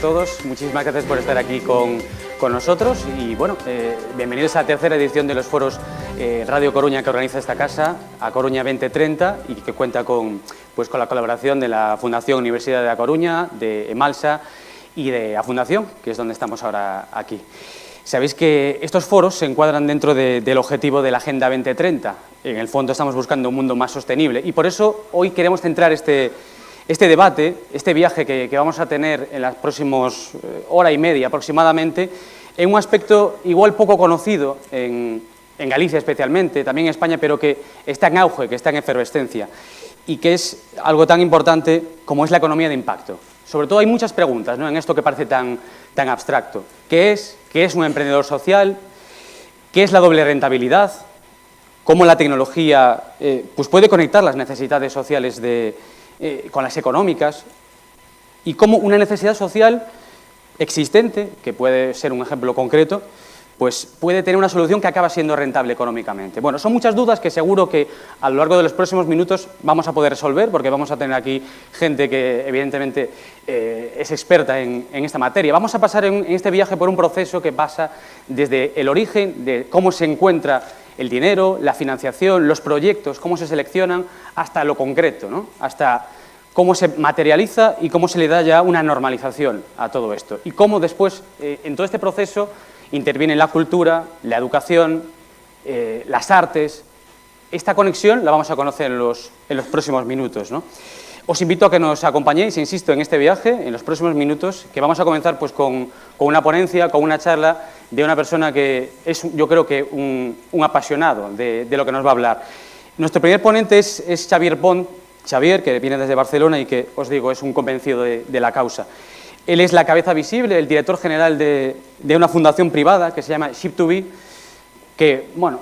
todos. Muchísimas gracias por estar aquí con nosotros y bueno, bienvenidos a la tercera edición de los foros Radio Coruña que organiza esta casa, A Coruña 2030, y que cuenta con la colaboración de la Fundación Universidad de A Coruña, de Emalsa y de A Fundación, que es donde estamos ahora aquí. Sabéis que estos foros se encuadran dentro del objetivo de la Agenda 2030. En el fondo estamos buscando un mundo más sostenible y por eso hoy queremos centrar este debate, este viaje que vamos a tener en las próximas hora y media aproximadamente, en un aspecto igual poco conocido en Galicia especialmente, también en España, pero que está en auge, que está en efervescencia y que es algo tan importante como es la economía de impacto. Sobre todo hay muchas preguntas, ¿no?, en esto que parece tan abstracto. ¿Qué es un emprendedor social? ¿Qué es la doble rentabilidad? ¿Cómo la tecnología pues puede conectar las necesidades sociales con las económicas? Y cómo una necesidad social existente, que puede ser un ejemplo concreto, pues puede tener una solución que acaba siendo rentable económicamente. Bueno, son muchas dudas que seguro que a lo largo de los próximos minutos vamos a poder resolver, porque vamos a tener aquí gente que evidentemente es experta en esta materia. Vamos a pasar en este viaje por un proceso que pasa desde el origen, de cómo se encuentra el dinero, la financiación, los proyectos, cómo se seleccionan, hasta lo concreto, ¿no?, hasta cómo se materializa y cómo se le da ya una normalización a todo esto. Y cómo después, en todo este proceso, interviene la cultura, la educación, las artes. Esta conexión la vamos a conocer en los próximos minutos, ¿no? Os invito a que nos acompañéis, insisto, en este viaje, en los próximos minutos, que vamos a comenzar pues, con una ponencia, con una charla de una persona que es, yo creo que, un apasionado de lo que nos va a hablar. Nuestro primer ponente es Xavier Pont. Xavier, que viene desde Barcelona y que, os digo, es un convencido de la causa. Él es la cabeza visible, el director general de una fundación privada que se llama Ship2Be, que, bueno,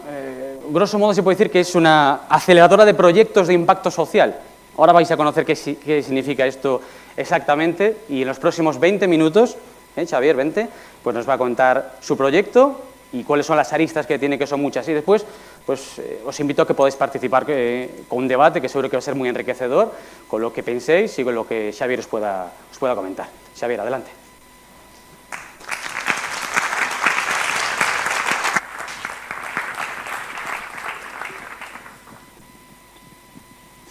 grosso modo se puede decir que es una aceleradora de proyectos de impacto social. Ahora vais a conocer qué significa esto exactamente y en los próximos 20 minutos, Xavier, vente, pues nos va a contar su proyecto y cuáles son las aristas que tiene, que son muchas. Y después, pues os invito a que podáis participar con un debate que seguro que va a ser muy enriquecedor, con lo que penséis y con lo que Xavier os pueda comentar. Xavier, adelante.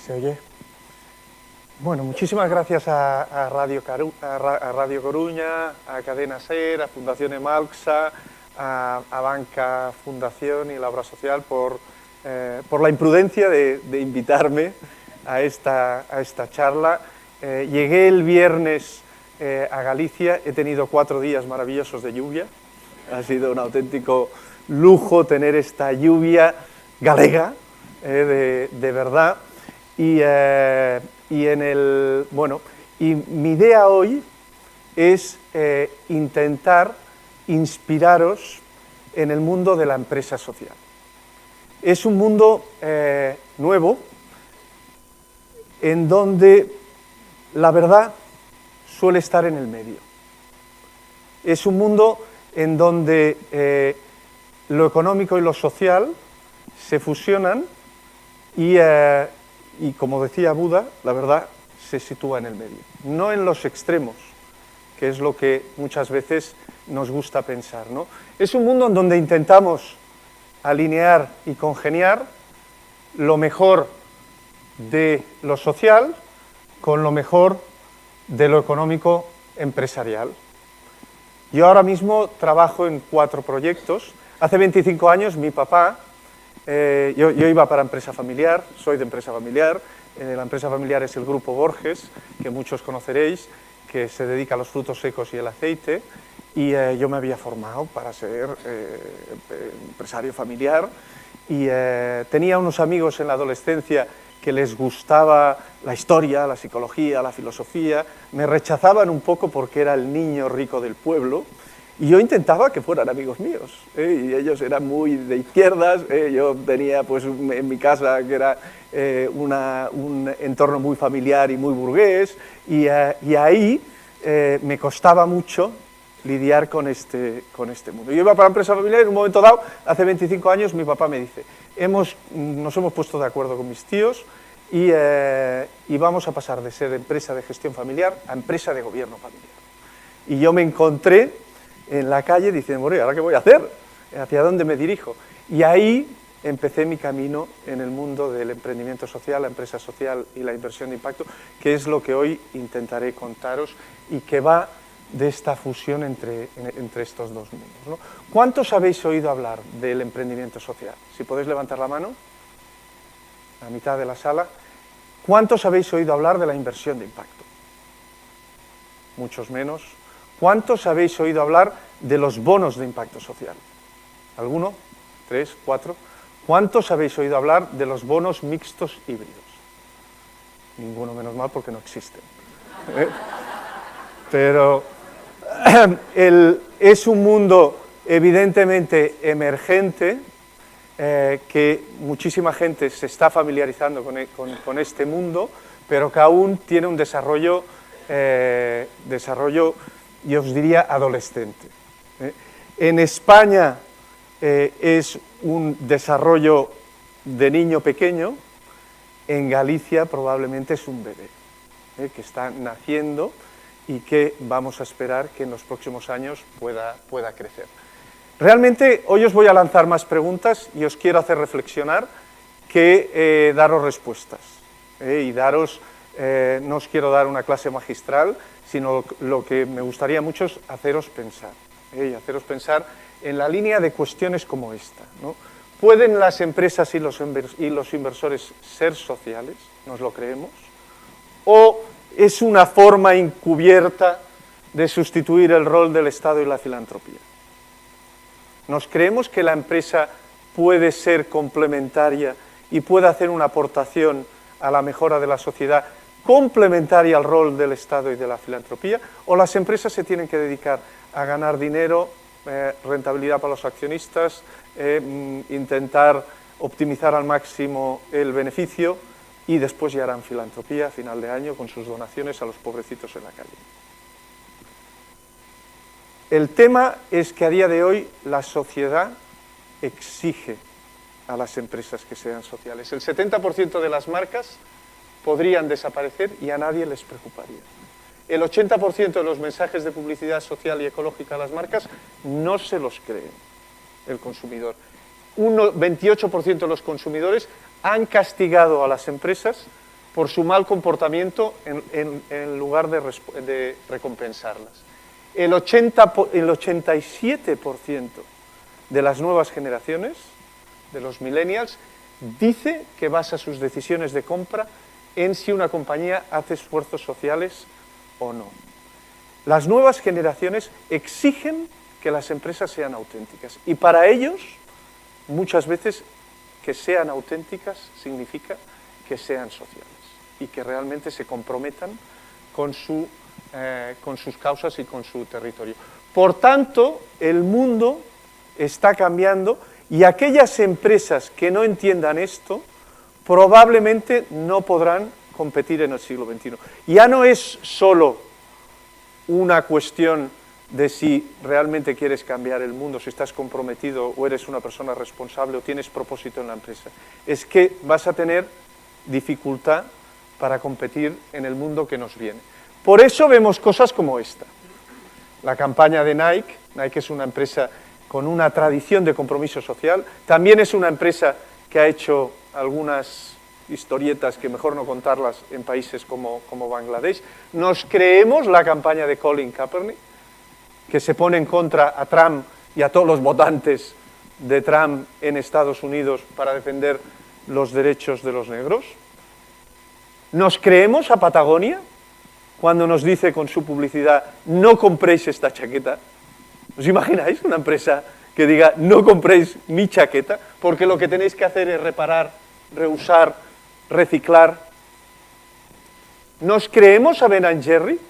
¿Se oye? Bueno, muchísimas gracias a Radio Coruña, a Cadena SER, a Fundación Emalsa, a Banca Fundación y la Obra Social por la imprudencia de invitarme a esta charla. Llegué el viernes a Galicia, he tenido 4 días maravillosos de lluvia, ha sido un auténtico lujo tener esta lluvia galega, de verdad, y mi idea hoy es intentar inspiraros en el mundo de la empresa social. Es un mundo nuevo, en donde la verdad suele estar en el medio. Es un mundo en donde lo económico y lo social se fusionan y como decía Buda, la verdad se sitúa en el medio, no en los extremos, que es lo que muchas veces nos gusta pensar, ¿no? Es un mundo en donde intentamos alinear y congeniar lo mejor de lo social con lo mejor de lo económico empresarial. Yo ahora mismo trabajo en 4 proyectos. Hace 25 años mi papá, yo iba para empresa familiar, soy de empresa familiar, la empresa familiar es el Grupo Borges, que muchos conoceréis, que se dedica a los frutos secos y el aceite, y yo me había formado para ser empresario familiar y tenía unos amigos en la adolescencia que les gustaba la historia, la psicología, la filosofía, me rechazaban un poco porque era el niño rico del pueblo y yo intentaba que fueran amigos míos, y ellos eran muy de izquierdas, yo tenía pues en mi casa que era un entorno muy familiar y muy burgués y ahí me costaba mucho lidiar con este mundo. Yo iba para la empresa familiar y en un momento dado, hace 25 años, mi papá me dice, nos hemos puesto de acuerdo con mis tíos y vamos a pasar de ser empresa de gestión familiar a empresa de gobierno familiar. Y yo me encontré en la calle diciendo, bueno, ¿y ahora qué voy a hacer? ¿Hacia dónde me dirijo? Y ahí empecé mi camino en el mundo del emprendimiento social, la empresa social y la inversión de impacto, que es lo que hoy intentaré contaros y que va de esta fusión entre estos dos mundos, ¿no? ¿Cuántos habéis oído hablar del emprendimiento social? Si podéis levantar la mano, a mitad de la sala. ¿Cuántos habéis oído hablar de la inversión de impacto? Muchos menos. ¿Cuántos habéis oído hablar de los bonos de impacto social? ¿Alguno? ¿3? ¿4? ¿Cuántos habéis oído hablar de los bonos mixtos híbridos? Ninguno, menos mal, porque no existen. Pero es un mundo evidentemente emergente, que muchísima gente se está familiarizando con este mundo, pero que aún tiene un desarrollo, yo os diría, adolescente. En España es un desarrollo de niño pequeño, en Galicia probablemente es un bebé, que está naciendo y que vamos a esperar que en los próximos años pueda crecer. Realmente hoy os voy a lanzar más preguntas y os quiero hacer reflexionar que daros respuestas. Y no os quiero dar una clase magistral, sino lo que me gustaría mucho es haceros pensar. Y haceros pensar en la línea de cuestiones como esta, ¿no? ¿Pueden las empresas y los inversores ser sociales? ¿Nos lo creemos? ¿O es una forma encubierta de sustituir el rol del Estado y la filantropía? ¿Nos creemos que la empresa puede ser complementaria y puede hacer una aportación a la mejora de la sociedad complementaria al rol del Estado y de la filantropía? ¿O las empresas se tienen que dedicar a ganar dinero, rentabilidad para los accionistas, intentar optimizar al máximo el beneficio y después ya harán filantropía a final de año con sus donaciones a los pobrecitos en la calle? El tema es que a día de hoy la sociedad exige a las empresas que sean sociales. El 70% de las marcas podrían desaparecer y a nadie les preocuparía. El 80% de los mensajes de publicidad social y ecológica a las marcas no se los cree el consumidor. 28% de los consumidores han castigado a las empresas por su mal comportamiento en lugar de recompensarlas. El 87% de las nuevas generaciones, de los millennials, dice que basa sus decisiones de compra en si una compañía hace esfuerzos sociales o no. Las nuevas generaciones exigen que las empresas sean auténticas y para ellos, muchas veces, que sean auténticas significa que sean sociales y que realmente se comprometan con sus causas y con su territorio. Por tanto, el mundo está cambiando y aquellas empresas que no entiendan esto probablemente no podrán competir en el siglo XXI. Ya no es solo una cuestión de si realmente quieres cambiar el mundo, si estás comprometido o eres una persona responsable o tienes propósito en la empresa. Es que vas a tener dificultad para competir en el mundo que nos viene. Por eso vemos cosas como esta. La campaña de Nike. Nike es una empresa con una tradición de compromiso social. También es una empresa que ha hecho algunas historietas que mejor no contarlas en países como Bangladesh. Nos creemos la campaña de Colin Kaepernick, que se pone en contra a Trump y a todos los votantes de Trump en Estados Unidos para defender los derechos de los negros. Nos creemos a Patagonia cuando nos dice con su publicidad, no compréis esta chaqueta. ¿Os imagináis una empresa que diga, no compréis mi chaqueta? Porque lo que tenéis que hacer es reparar, reusar, reciclar. ¿Nos creemos a Ben & Jerry,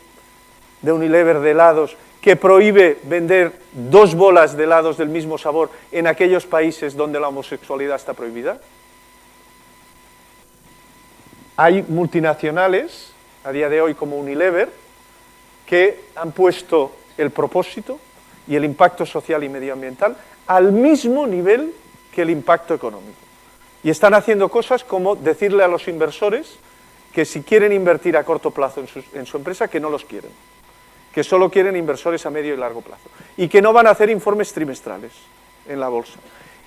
de Unilever de helados, que prohíbe vender 2 bolas de helados del mismo sabor en aquellos países donde la homosexualidad está prohibida? Hay multinacionales a día de hoy como Unilever, que han puesto el propósito y el impacto social y medioambiental al mismo nivel que el impacto económico. Y están haciendo cosas como decirle a los inversores que si quieren invertir a corto plazo en su empresa, que no los quieren. que solo quieren inversores a medio y largo plazo, y que no van a hacer informes trimestrales en la bolsa,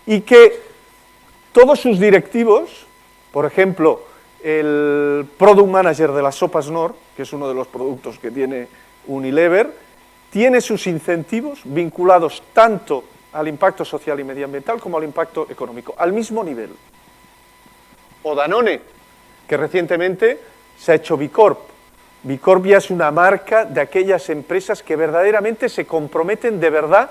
y que todos sus directivos, por ejemplo, el Product Manager de las sopas Knorr, que es uno de los productos que tiene Unilever, tiene sus incentivos vinculados tanto al impacto social y medioambiental como al impacto económico, al mismo nivel. O Danone, que recientemente se ha hecho B Corp. B Corp ya es una marca de aquellas empresas que verdaderamente se comprometen de verdad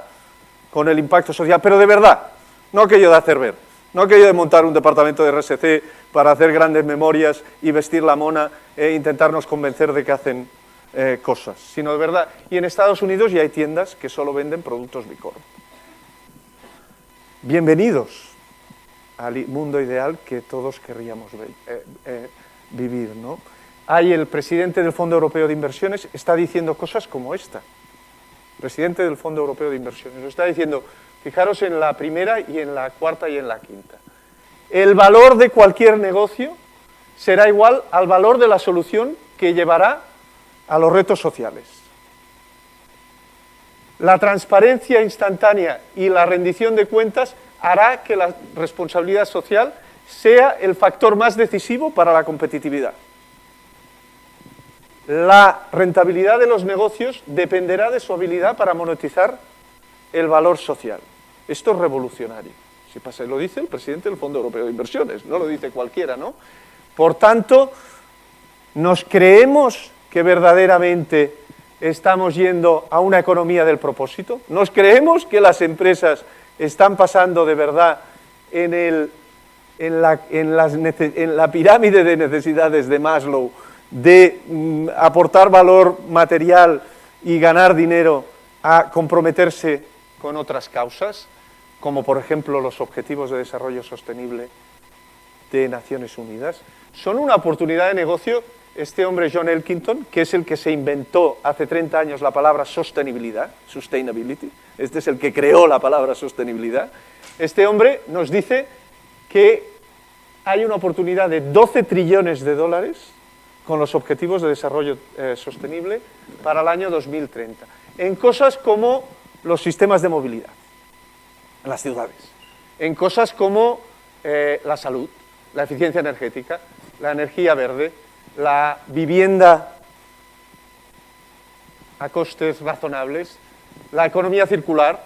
con el impacto social, pero de verdad, no aquello de hacer ver, no aquello de montar un departamento de RSC para hacer grandes memorias y vestir la mona e intentarnos convencer de que hacen cosas, sino de verdad. Y en Estados Unidos ya hay tiendas que solo venden productos B Corp. Bienvenidos al mundo ideal que todos querríamos vivir, ¿no? Hay el presidente del Fondo Europeo de Inversiones, está diciendo cosas como esta. Presidente del Fondo Europeo de Inversiones, lo está diciendo, fijaros en la primera y en la cuarta y en la quinta. El valor de cualquier negocio será igual al valor de la solución que llevará a los retos sociales. La transparencia instantánea y la rendición de cuentas hará que la responsabilidad social sea el factor más decisivo para la competitividad. La rentabilidad de los negocios dependerá de su habilidad para monetizar el valor social. Esto es revolucionario. Si pasa, lo dice el presidente del Fondo Europeo de Inversiones, no lo dice cualquiera, ¿no? Por tanto, ¿nos creemos que verdaderamente estamos yendo a una economía del propósito? ¿Nos creemos que las empresas están pasando de verdad en la pirámide de necesidades de Maslow de aportar valor material y ganar dinero a comprometerse con otras causas, como por ejemplo los Objetivos de Desarrollo Sostenible de Naciones Unidas? Son una oportunidad de negocio. Este hombre, John Elkington, que es el que se inventó hace 30 años la palabra sostenibilidad, sustainability, este es el que creó la palabra sostenibilidad, este hombre nos dice que hay una oportunidad de 12 trillones de dólares con los Objetivos de Desarrollo Sostenible para el año 2030, en cosas como los sistemas de movilidad en las ciudades, en cosas como la salud, la eficiencia energética, la energía verde, la vivienda a costes razonables, la economía circular,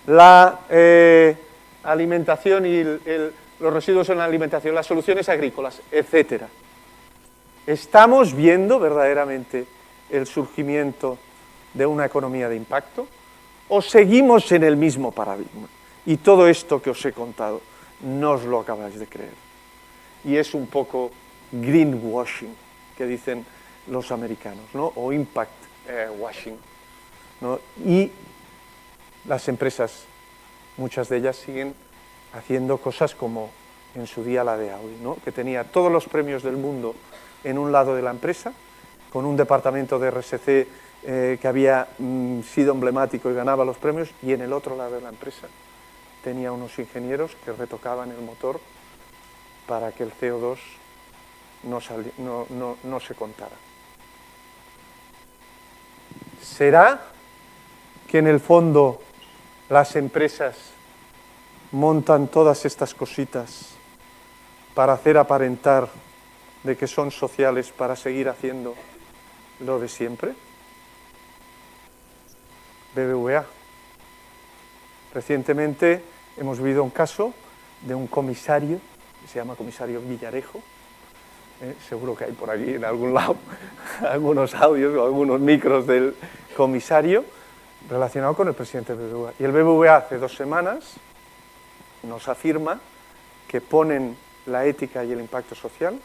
la alimentación y los residuos en la alimentación, las soluciones agrícolas, etcétera. ¿Estamos viendo verdaderamente el surgimiento de una economía de impacto? ¿O seguimos en el mismo paradigma? Y todo esto que os he contado no os lo acabáis de creer. Y es un poco greenwashing, que dicen los americanos, ¿no? O impact washing, ¿no? Y las empresas, muchas de ellas siguen haciendo cosas como en su día la de Audi, ¿no? Que tenía todos los premios del mundo en un lado de la empresa, con un departamento de RSC que había sido emblemático y ganaba los premios, y en el otro lado de la empresa tenía unos ingenieros que retocaban el motor para que el CO2 no se contara. ¿Será que en el fondo las empresas montan todas estas cositas para hacer aparentar de que son sociales para seguir haciendo lo de siempre? BBVA. Recientemente hemos vivido un caso de un comisario, que se llama comisario Villarejo, seguro que hay por aquí en algún lado algunos audios o algunos micros del comisario relacionado con el presidente del BBVA. Y el BBVA hace 2 semanas nos afirma que ponen la ética y el impacto social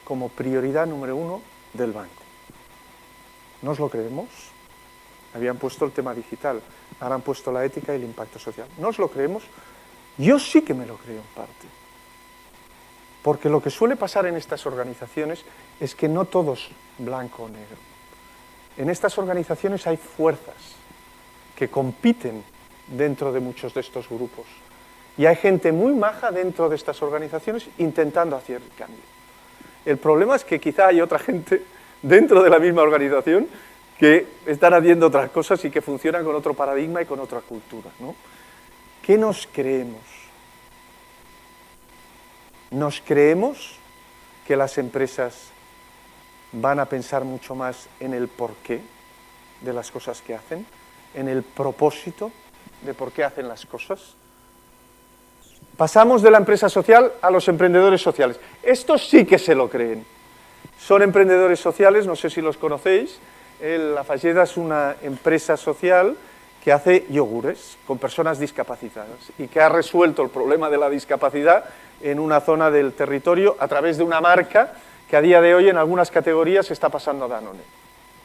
como prioridad número 1 del banco. ¿No os lo creemos? Habían puesto el tema digital, ahora han puesto la ética y el impacto social. ¿No os lo creemos? Yo sí que me lo creo en parte. Porque lo que suele pasar en estas organizaciones es que no todo es blanco o negro. En estas organizaciones hay fuerzas que compiten dentro de muchos de estos grupos. Y hay gente muy maja dentro de estas organizaciones intentando hacer el cambio. El problema es que quizá hay otra gente dentro de la misma organización que están haciendo otras cosas y que funcionan con otro paradigma y con otra cultura, ¿no? ¿Qué nos creemos? ¿Nos creemos que las empresas van a pensar mucho más en el porqué de las cosas que hacen, en el propósito de por qué hacen las cosas? Pasamos de la empresa social a los emprendedores sociales. Estos sí que se lo creen. Son emprendedores sociales, no sé si los conocéis. La Falleda es una empresa social que hace yogures con personas discapacitadas y que ha resuelto el problema de la discapacidad en una zona del territorio a través de una marca que a día de hoy en algunas categorías está pasando a Danone.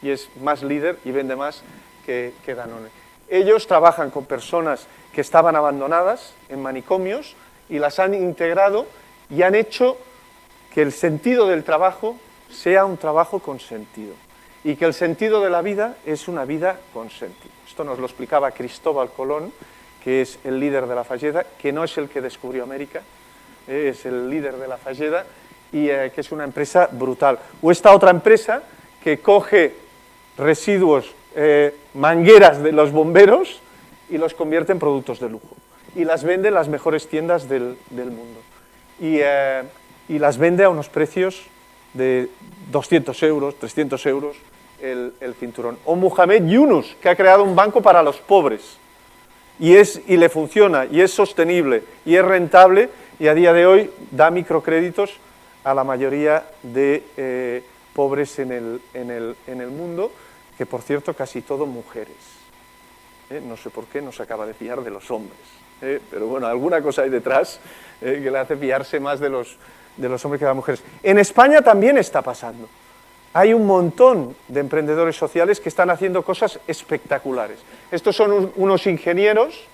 Y es más líder y vende más que Danone. Ellos trabajan con personas que estaban abandonadas en manicomios y las han integrado y han hecho que el sentido del trabajo sea un trabajo con sentido y que el sentido de la vida es una vida con sentido. Esto nos lo explicaba Cristóbal Colón, que es el líder de la Falleda, que no es el que descubrió América, es el líder de la Falleda y que es una empresa brutal. O esta otra empresa que coge residuos, mangueras de los bomberos y los convierte en productos de lujo y las vende en las mejores tiendas del mundo y las vende a unos precios de 200 euros, 300 euros el cinturón. O Mohamed Yunus, que ha creado un banco para los pobres y le funciona y es sostenible y es rentable y a día de hoy da microcréditos a la mayoría de pobres en el mundo, que por cierto casi todo mujeres. No sé por qué no se acaba de fiar de los hombres, pero bueno, alguna cosa hay detrás que le hace fiarse más de los hombres que de las mujeres. En España también está pasando. Hay un montón de emprendedores sociales que están haciendo cosas espectaculares. Estos son unos ingenieros,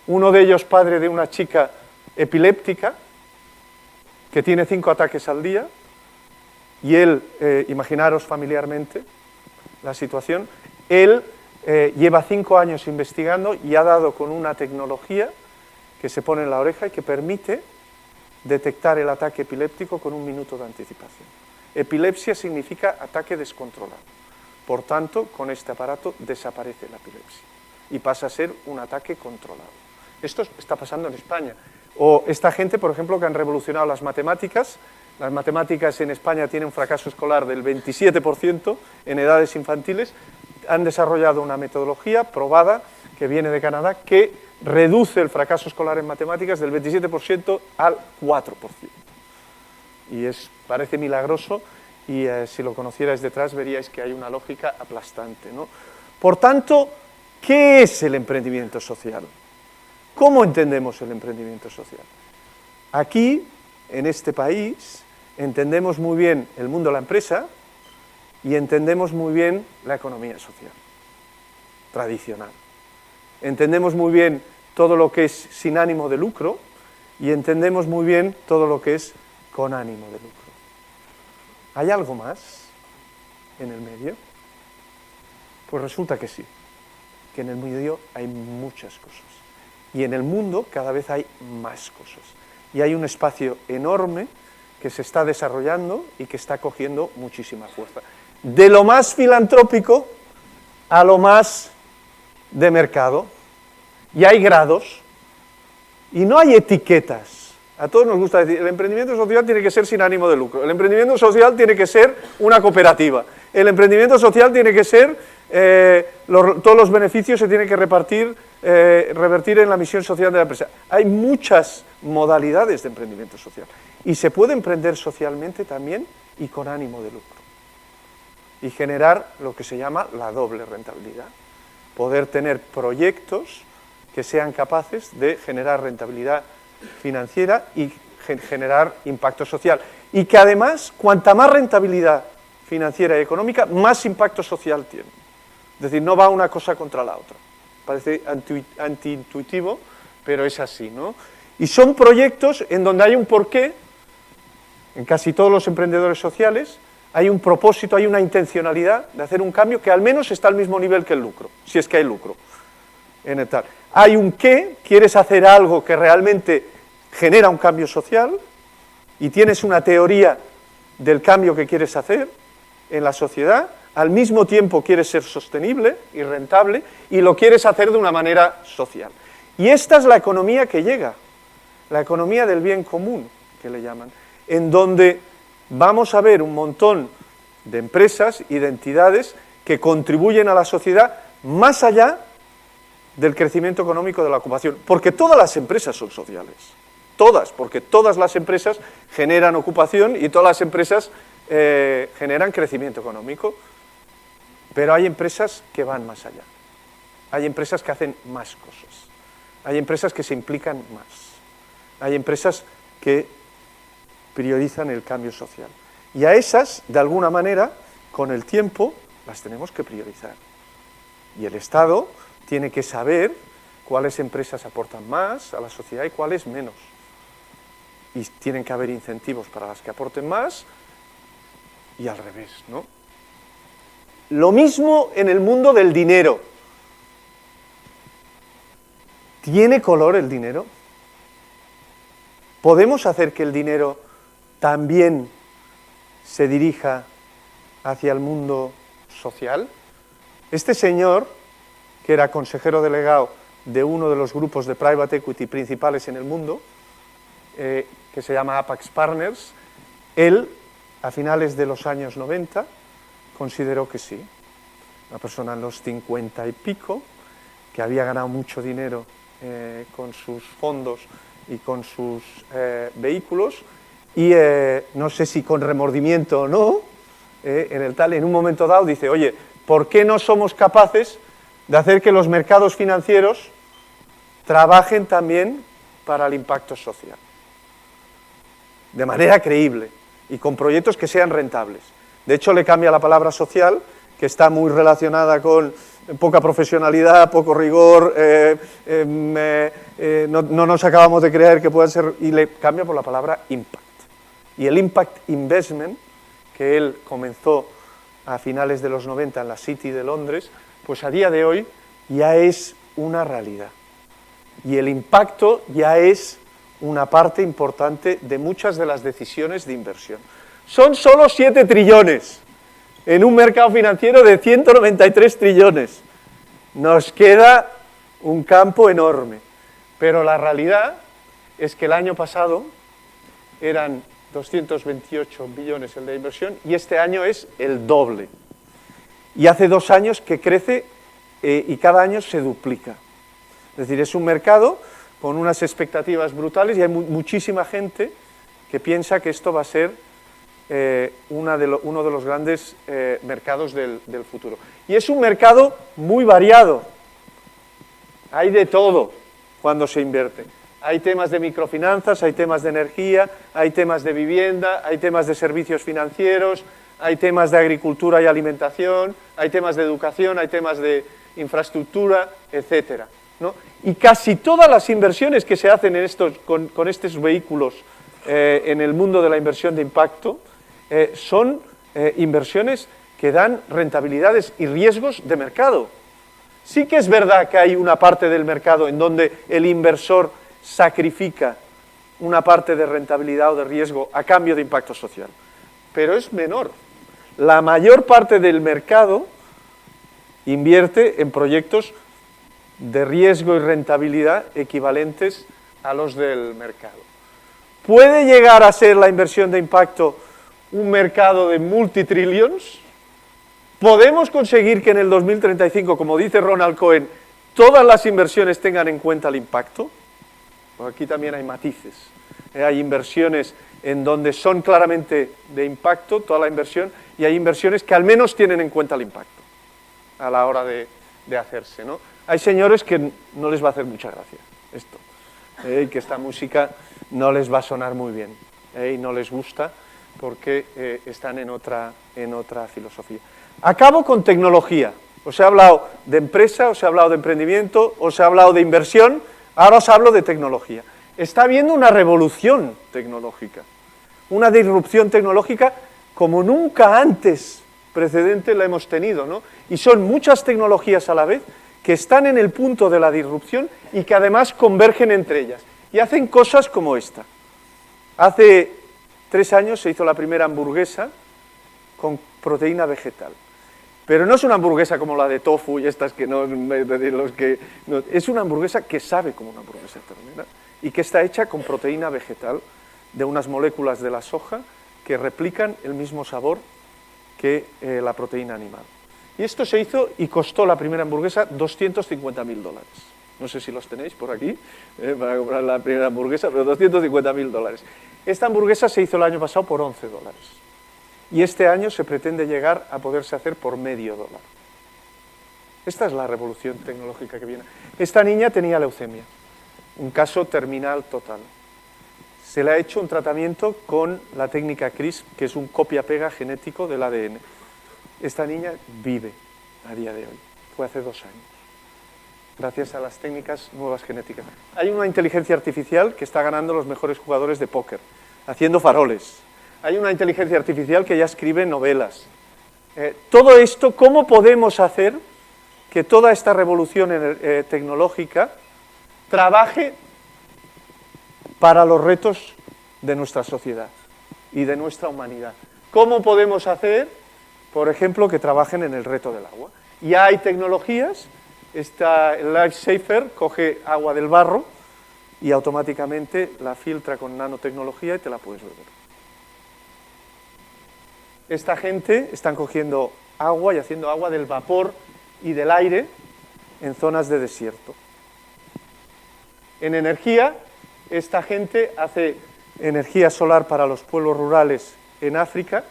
uno de ellos padre de una chica epiléptica que tiene 5 ataques al día y él, imaginaros familiarmente la situación, él lleva 5 años investigando y ha dado con una tecnología que se pone en la oreja y que permite detectar el ataque epiléptico con 1 minuto de anticipación. Epilepsia significa ataque descontrolado. Por tanto, con este aparato desaparece la epilepsia y pasa a ser un ataque controlado. Esto está pasando en España. O esta gente, por ejemplo, que han revolucionado las matemáticas. Las matemáticas en España tienen un fracaso escolar del 27% en edades infantiles. Han desarrollado una metodología probada que viene de Canadá que reduce el fracaso escolar en matemáticas del 27% al 4%. Y parece milagroso y si lo conocierais detrás veríais que hay una lógica aplastante, ¿no? Por tanto, ¿qué es el emprendimiento social? ¿Cómo entendemos el emprendimiento social? Aquí, en este país, entendemos muy bien el mundo de la empresa y entendemos muy bien la economía social, tradicional. Entendemos muy bien todo lo que es sin ánimo de lucro y entendemos muy bien todo lo que es con ánimo de lucro. ¿Hay algo más en el medio? Pues resulta que sí, que en el medio hay muchas cosas. Y en el mundo cada vez hay más cosas. Y hay un espacio enorme que se está desarrollando y que está cogiendo muchísima fuerza. De lo más filantrópico a lo más de mercado. Y hay grados y no hay etiquetas. A todos nos gusta decir, el emprendimiento social tiene que ser sin ánimo de lucro, el emprendimiento social tiene que ser una cooperativa, el emprendimiento social tiene que ser, todos los beneficios se tienen que revertir en la misión social de la empresa. Hay muchas modalidades de emprendimiento social y se puede emprender socialmente también y con ánimo de lucro y generar lo que se llama la doble rentabilidad, poder tener proyectos que sean capaces de generar rentabilidad financiera y generar impacto social. Y que además, cuanta más rentabilidad financiera y económica, más impacto social tiene. Es decir, no va una cosa contra la otra. Parece antiintuitivo, pero es así, ¿no? Y son proyectos en donde hay un porqué, en casi todos los emprendedores sociales, hay un propósito, hay una intencionalidad de hacer un cambio que al menos está al mismo nivel que el lucro, si es que hay lucro. En el tal. Hay un qué, quieres hacer algo que realmente genera un cambio social y tienes una teoría del cambio que quieres hacer en la sociedad. al mismo tiempo quieres ser sostenible y rentable, y lo quieres hacer de una manera social. Y esta es la economía que llega, la economía del bien común, que le llaman, en donde vamos a ver un montón de empresas y de entidades que contribuyen a la sociedad más allá del crecimiento económico de la ocupación, porque todas las empresas son sociales, todas, porque todas las empresas generan ocupación y todas las empresas generan crecimiento económico, pero hay empresas que van más allá, hay empresas que hacen más cosas, hay empresas que se implican más, hay empresas que priorizan el cambio social, y a esas, de alguna manera, con el tiempo, las tenemos que priorizar, y el Estado tiene que saber cuáles empresas aportan más a la sociedad y cuáles menos. Y tienen que haber incentivos para las que aporten más y al revés, ¿no? Lo mismo en el mundo del dinero. ¿Tiene color el dinero? ¿Podemos hacer que el dinero también se dirija hacia el mundo social? Este señor, que era consejero delegado de uno de los grupos de private equity principales en el mundo, que se llama Apax Partners, él, a finales de los años 90, consideró que sí. Una persona en los 50 y pico, que había ganado mucho dinero con sus fondos y con sus vehículos, y no sé si con remordimiento o no, en un momento dado dice, oye, ¿por qué no somos capaces de hacer que los mercados financieros trabajen también para el impacto social? De manera creíble y con proyectos que sean rentables. De hecho, le cambia la palabra social, que está muy relacionada con poca profesionalidad, poco rigor, no nos acabamos de creer que puedan ser, y le cambia por la palabra impact. Y el impact investment, que él comenzó a finales de los 90 en la City de Londres, pues a día de hoy ya es una realidad. Y el impacto ya es una parte importante de muchas de las decisiones de inversión. Son solo 7 trillones en un mercado financiero de 193 trillones. Nos queda un campo enorme, pero la realidad es que el año pasado eran 228 billones el de inversión y este año es el doble. Y hace 2 años que crece y cada año se duplica. Es decir, es un mercado con unas expectativas brutales y hay muchísima gente que piensa que esto va a ser uno de los grandes mercados del futuro. Y es un mercado muy variado. Hay de todo cuando se invierte. Hay temas de microfinanzas, hay temas de energía, hay temas de vivienda, hay temas de servicios financieros, hay temas de agricultura y alimentación, hay temas de educación, hay temas de infraestructura, etcétera, ¿no? Y casi todas las inversiones que se hacen en con estos vehículos en el mundo de la inversión de impacto son inversiones que dan rentabilidades y riesgos de mercado. Sí que es verdad que hay una parte del mercado en donde el inversor sacrifica una parte de rentabilidad o de riesgo a cambio de impacto social, pero es menor. La mayor parte del mercado invierte en proyectos de riesgo y rentabilidad equivalentes a los del mercado. ¿Puede llegar a ser la inversión de impacto un mercado de multitrillions? ¿Podemos conseguir que en el 2035, como dice Ronald Cohen, todas las inversiones tengan en cuenta el impacto? Pues aquí también hay matices. Hay inversiones en donde son claramente de impacto, toda la inversión, y hay inversiones que al menos tienen en cuenta el impacto a la hora de hacerse, ¿no? Hay señores que no les va a hacer mucha gracia esto, que esta música no les va a sonar muy bien, y no les gusta porque están en otra filosofía. Acabo con tecnología. Os he hablado de empresa, os he hablado de emprendimiento, os he hablado de inversión, ahora os hablo de tecnología. Está habiendo una revolución tecnológica, una disrupción tecnológica como nunca antes precedente la hemos tenido, ¿no? Y son muchas tecnologías a la vez que están en el punto de la disrupción y que además convergen entre ellas. Y hacen cosas como esta. Hace 3 años se hizo la primera hamburguesa con proteína vegetal. Pero no es una hamburguesa como la de tofu y estas que no, es una hamburguesa que sabe como una hamburguesa ternera y que está hecha con proteína vegetal de unas moléculas de la soja que replican el mismo sabor que la proteína animal. Y esto se hizo y costó la primera hamburguesa $250.000. No sé si los tenéis por aquí para comprar la primera hamburguesa, pero $250.000. Esta hamburguesa se hizo el año pasado por $11. Y este año se pretende llegar a poderse hacer por $0,50. Esta es la revolución tecnológica que viene. Esta niña tenía leucemia, un caso terminal total. Se le ha hecho un tratamiento con la técnica CRISPR, que es un copia-pega genético del ADN. Esta niña vive a día de hoy, fue hace 2 años, gracias a las técnicas nuevas genéticas. Hay una inteligencia artificial que está ganando los mejores jugadores de póker, haciendo faroles. Hay una inteligencia artificial que ya escribe novelas. Todo esto, ¿cómo podemos hacer que toda esta revolución tecnológica trabaje para los retos de nuestra sociedad y de nuestra humanidad? ¿Cómo podemos hacer, por ejemplo, que trabajen en el reto del agua? Ya hay tecnologías, el LifeSaver coge agua del barro y automáticamente la filtra con nanotecnología y te la puedes beber. Esta gente están cogiendo agua y haciendo agua del vapor y del aire en zonas de desierto. En energía, esta gente hace energía solar para los pueblos rurales en África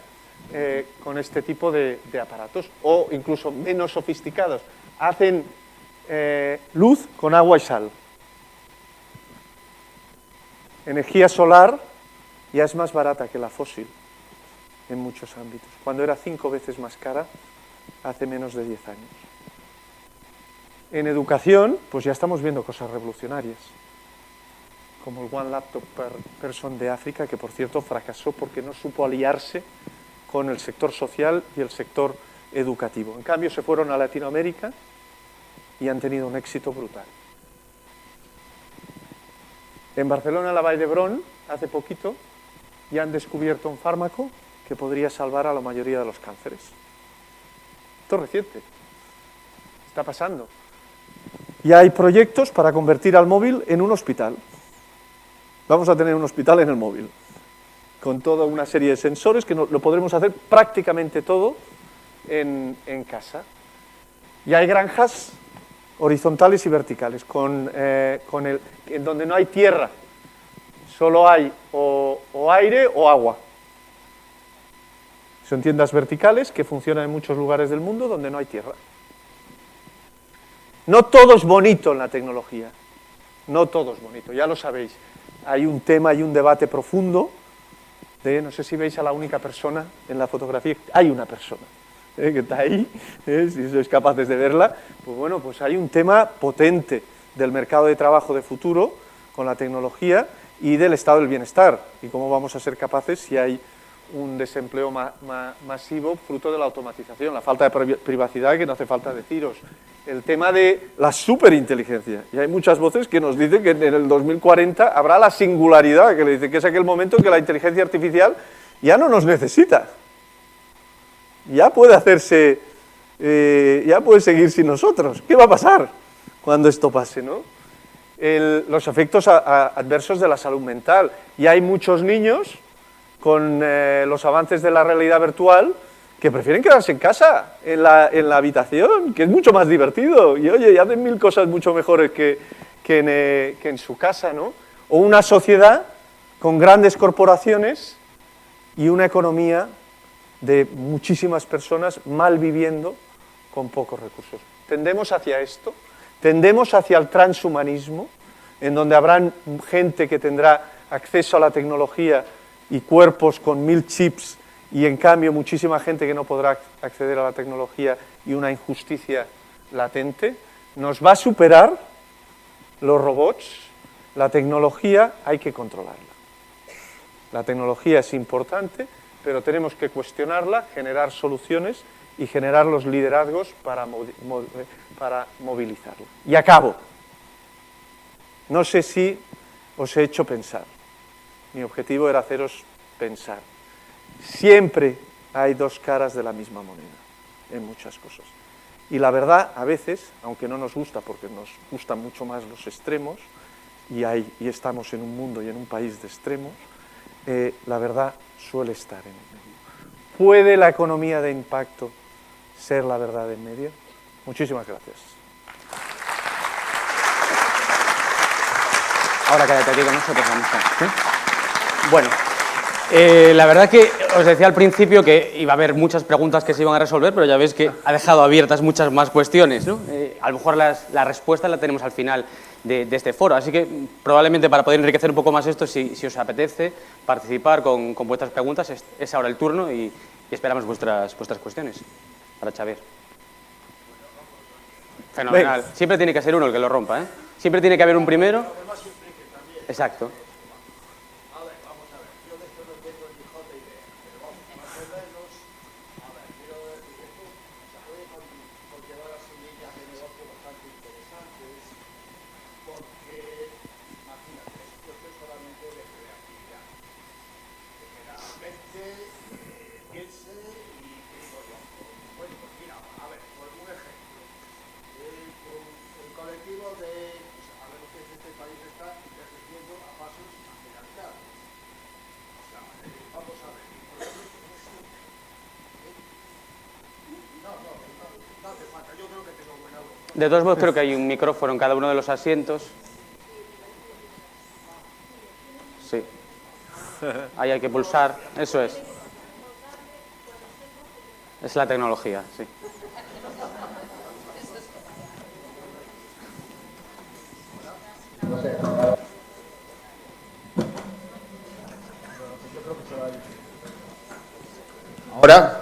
con este tipo de aparatos, o incluso menos sofisticados. Hacen luz con agua y sal. Energía solar ya es más barata que la fósil en muchos ámbitos, cuando era 5 veces más cara hace menos de 10 años. En educación, pues ya estamos viendo cosas revolucionarias, como el One Laptop per Person de África, que por cierto fracasó porque no supo aliarse con el sector social y el sector educativo. En cambio se fueron a Latinoamérica y han tenido un éxito brutal. En Barcelona, la Vall d'Hebron, hace poquito, ya han descubierto un fármaco que podría salvar a la mayoría de los cánceres. Esto es reciente, está pasando. Y hay proyectos para convertir al móvil en un hospital. Vamos a tener un hospital en el móvil, con toda una serie de sensores que lo podremos hacer prácticamente todo en casa. Y hay granjas horizontales y verticales, en donde no hay tierra, solo hay o aire o agua. Son tiendas verticales que funcionan en muchos lugares del mundo donde no hay tierra. No todo es bonito en la tecnología, no todo es bonito, ya lo sabéis. Hay un tema y un debate profundo no sé si veis a la única persona en la fotografía, hay una persona que está ahí, si sois capaces de verla, pues bueno, pues hay un tema potente del mercado de trabajo de futuro con la tecnología y del estado del bienestar, y cómo vamos a ser capaces si hay un desempleo masivo fruto de la automatización, la falta de privacidad que no hace falta deciros, el tema de la superinteligencia, y hay muchas voces que nos dicen que en el 2040 habrá la singularidad, que le dicen que es aquel momento en que la inteligencia artificial ya no nos necesita, ya puede hacerse, ya puede seguir sin nosotros. ¿Qué va a pasar cuando esto pase, no? Los efectos adversos de la salud mental, y hay muchos niños con los avances de la realidad virtual que prefieren quedarse en casa, en la habitación, que es mucho más divertido, y oye, y hacen 1000 cosas mucho mejores que en su casa, ¿no? O una sociedad con grandes corporaciones y una economía de muchísimas personas mal viviendo con pocos recursos. Tendemos hacia esto, tendemos hacia el transhumanismo, en donde habrá gente que tendrá acceso a la tecnología y cuerpos con 1000 chips, y en cambio muchísima gente que no podrá acceder a la tecnología y una injusticia latente. Nos va a superar los robots, la tecnología hay que controlarla. La tecnología es importante, pero tenemos que cuestionarla, generar soluciones y generar los liderazgos para movilizarla. Y acabo. No sé si os he hecho pensar. Mi objetivo era haceros pensar. Siempre hay 2 caras de la misma moneda. en muchas cosas. Y la verdad, a veces, aunque no nos gusta, porque nos gustan mucho más los extremos, y estamos en un mundo y en un país de extremos, la verdad suele estar en el medio. ¿Puede la economía de impacto ser la verdad en medio? Muchísimas gracias. Ahora quédate aquí con nosotros, vamos a ver. ¿Sí? Bueno, la verdad que os decía al principio que iba a haber muchas preguntas que se iban a resolver, pero ya veis que ha dejado abiertas muchas más cuestiones, ¿no? A lo mejor la respuesta la tenemos al final de este foro, así que probablemente para poder enriquecer un poco más esto, si os apetece participar con vuestras preguntas, es ahora el turno y esperamos vuestras cuestiones. Para Xavier. Fenomenal. Venga. Siempre tiene que ser uno el que lo rompa, ¿eh? Siempre tiene que haber un primero. Exacto. De todos modos, creo que hay un micrófono en cada uno de los asientos. Sí. Ahí hay que pulsar. Eso es. Es la tecnología, sí. ¿Ahora?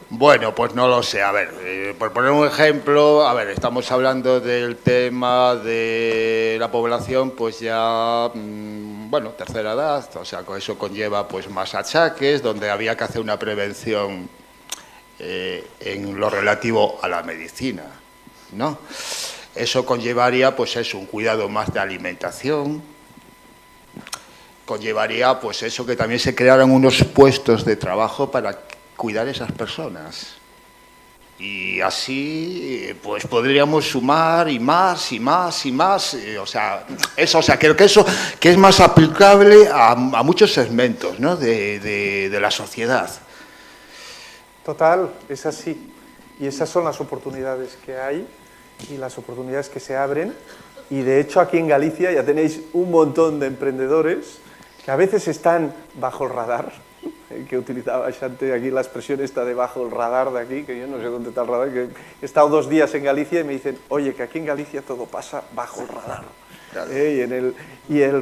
Bueno, pues no lo sé. A ver, por poner un ejemplo, a ver, estamos hablando del tema de la población, pues ya, bueno, tercera edad, o sea, eso conlleva pues más achaques, donde había que hacer una prevención en lo relativo a la medicina, ¿no? Eso conllevaría, pues eso, un cuidado más de alimentación, conllevaría, pues eso, que también se crearan unos puestos de trabajo para cuidar a esas personas. Y así, pues podríamos sumar y más y más y más. O sea, creo que eso que es más aplicable a muchos segmentos, ¿no?, de la sociedad. Total, es así. Y esas son las oportunidades que hay y las oportunidades que se abren. Y de hecho aquí en Galicia ya tenéis un montón de emprendedores que a veces están bajo el radar, que utilizaba Xante aquí la expresión esta de bajo el radar de aquí, que yo no sé dónde está el radar, que he estado 2 días en Galicia y me dicen, oye, que aquí en Galicia todo pasa bajo el radar. Claro.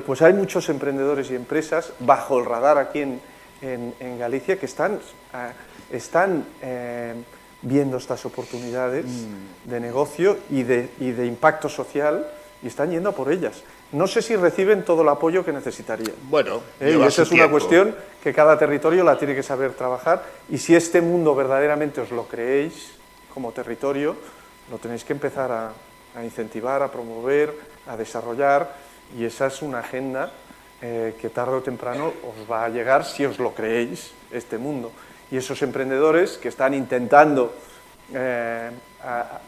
Pues hay muchos emprendedores y empresas bajo el radar aquí en Galicia que están viendo estas oportunidades de negocio y de impacto social y están yendo a por ellas. No sé si reciben todo el apoyo que necesitarían. Bueno, y esa es una cuestión que cada territorio la tiene que saber trabajar, y si este mundo verdaderamente os lo creéis como territorio, lo tenéis que empezar a incentivar, a promover, a desarrollar, y esa es una agenda que tarde o temprano os va a llegar si os lo creéis, este mundo. Y esos emprendedores que están intentando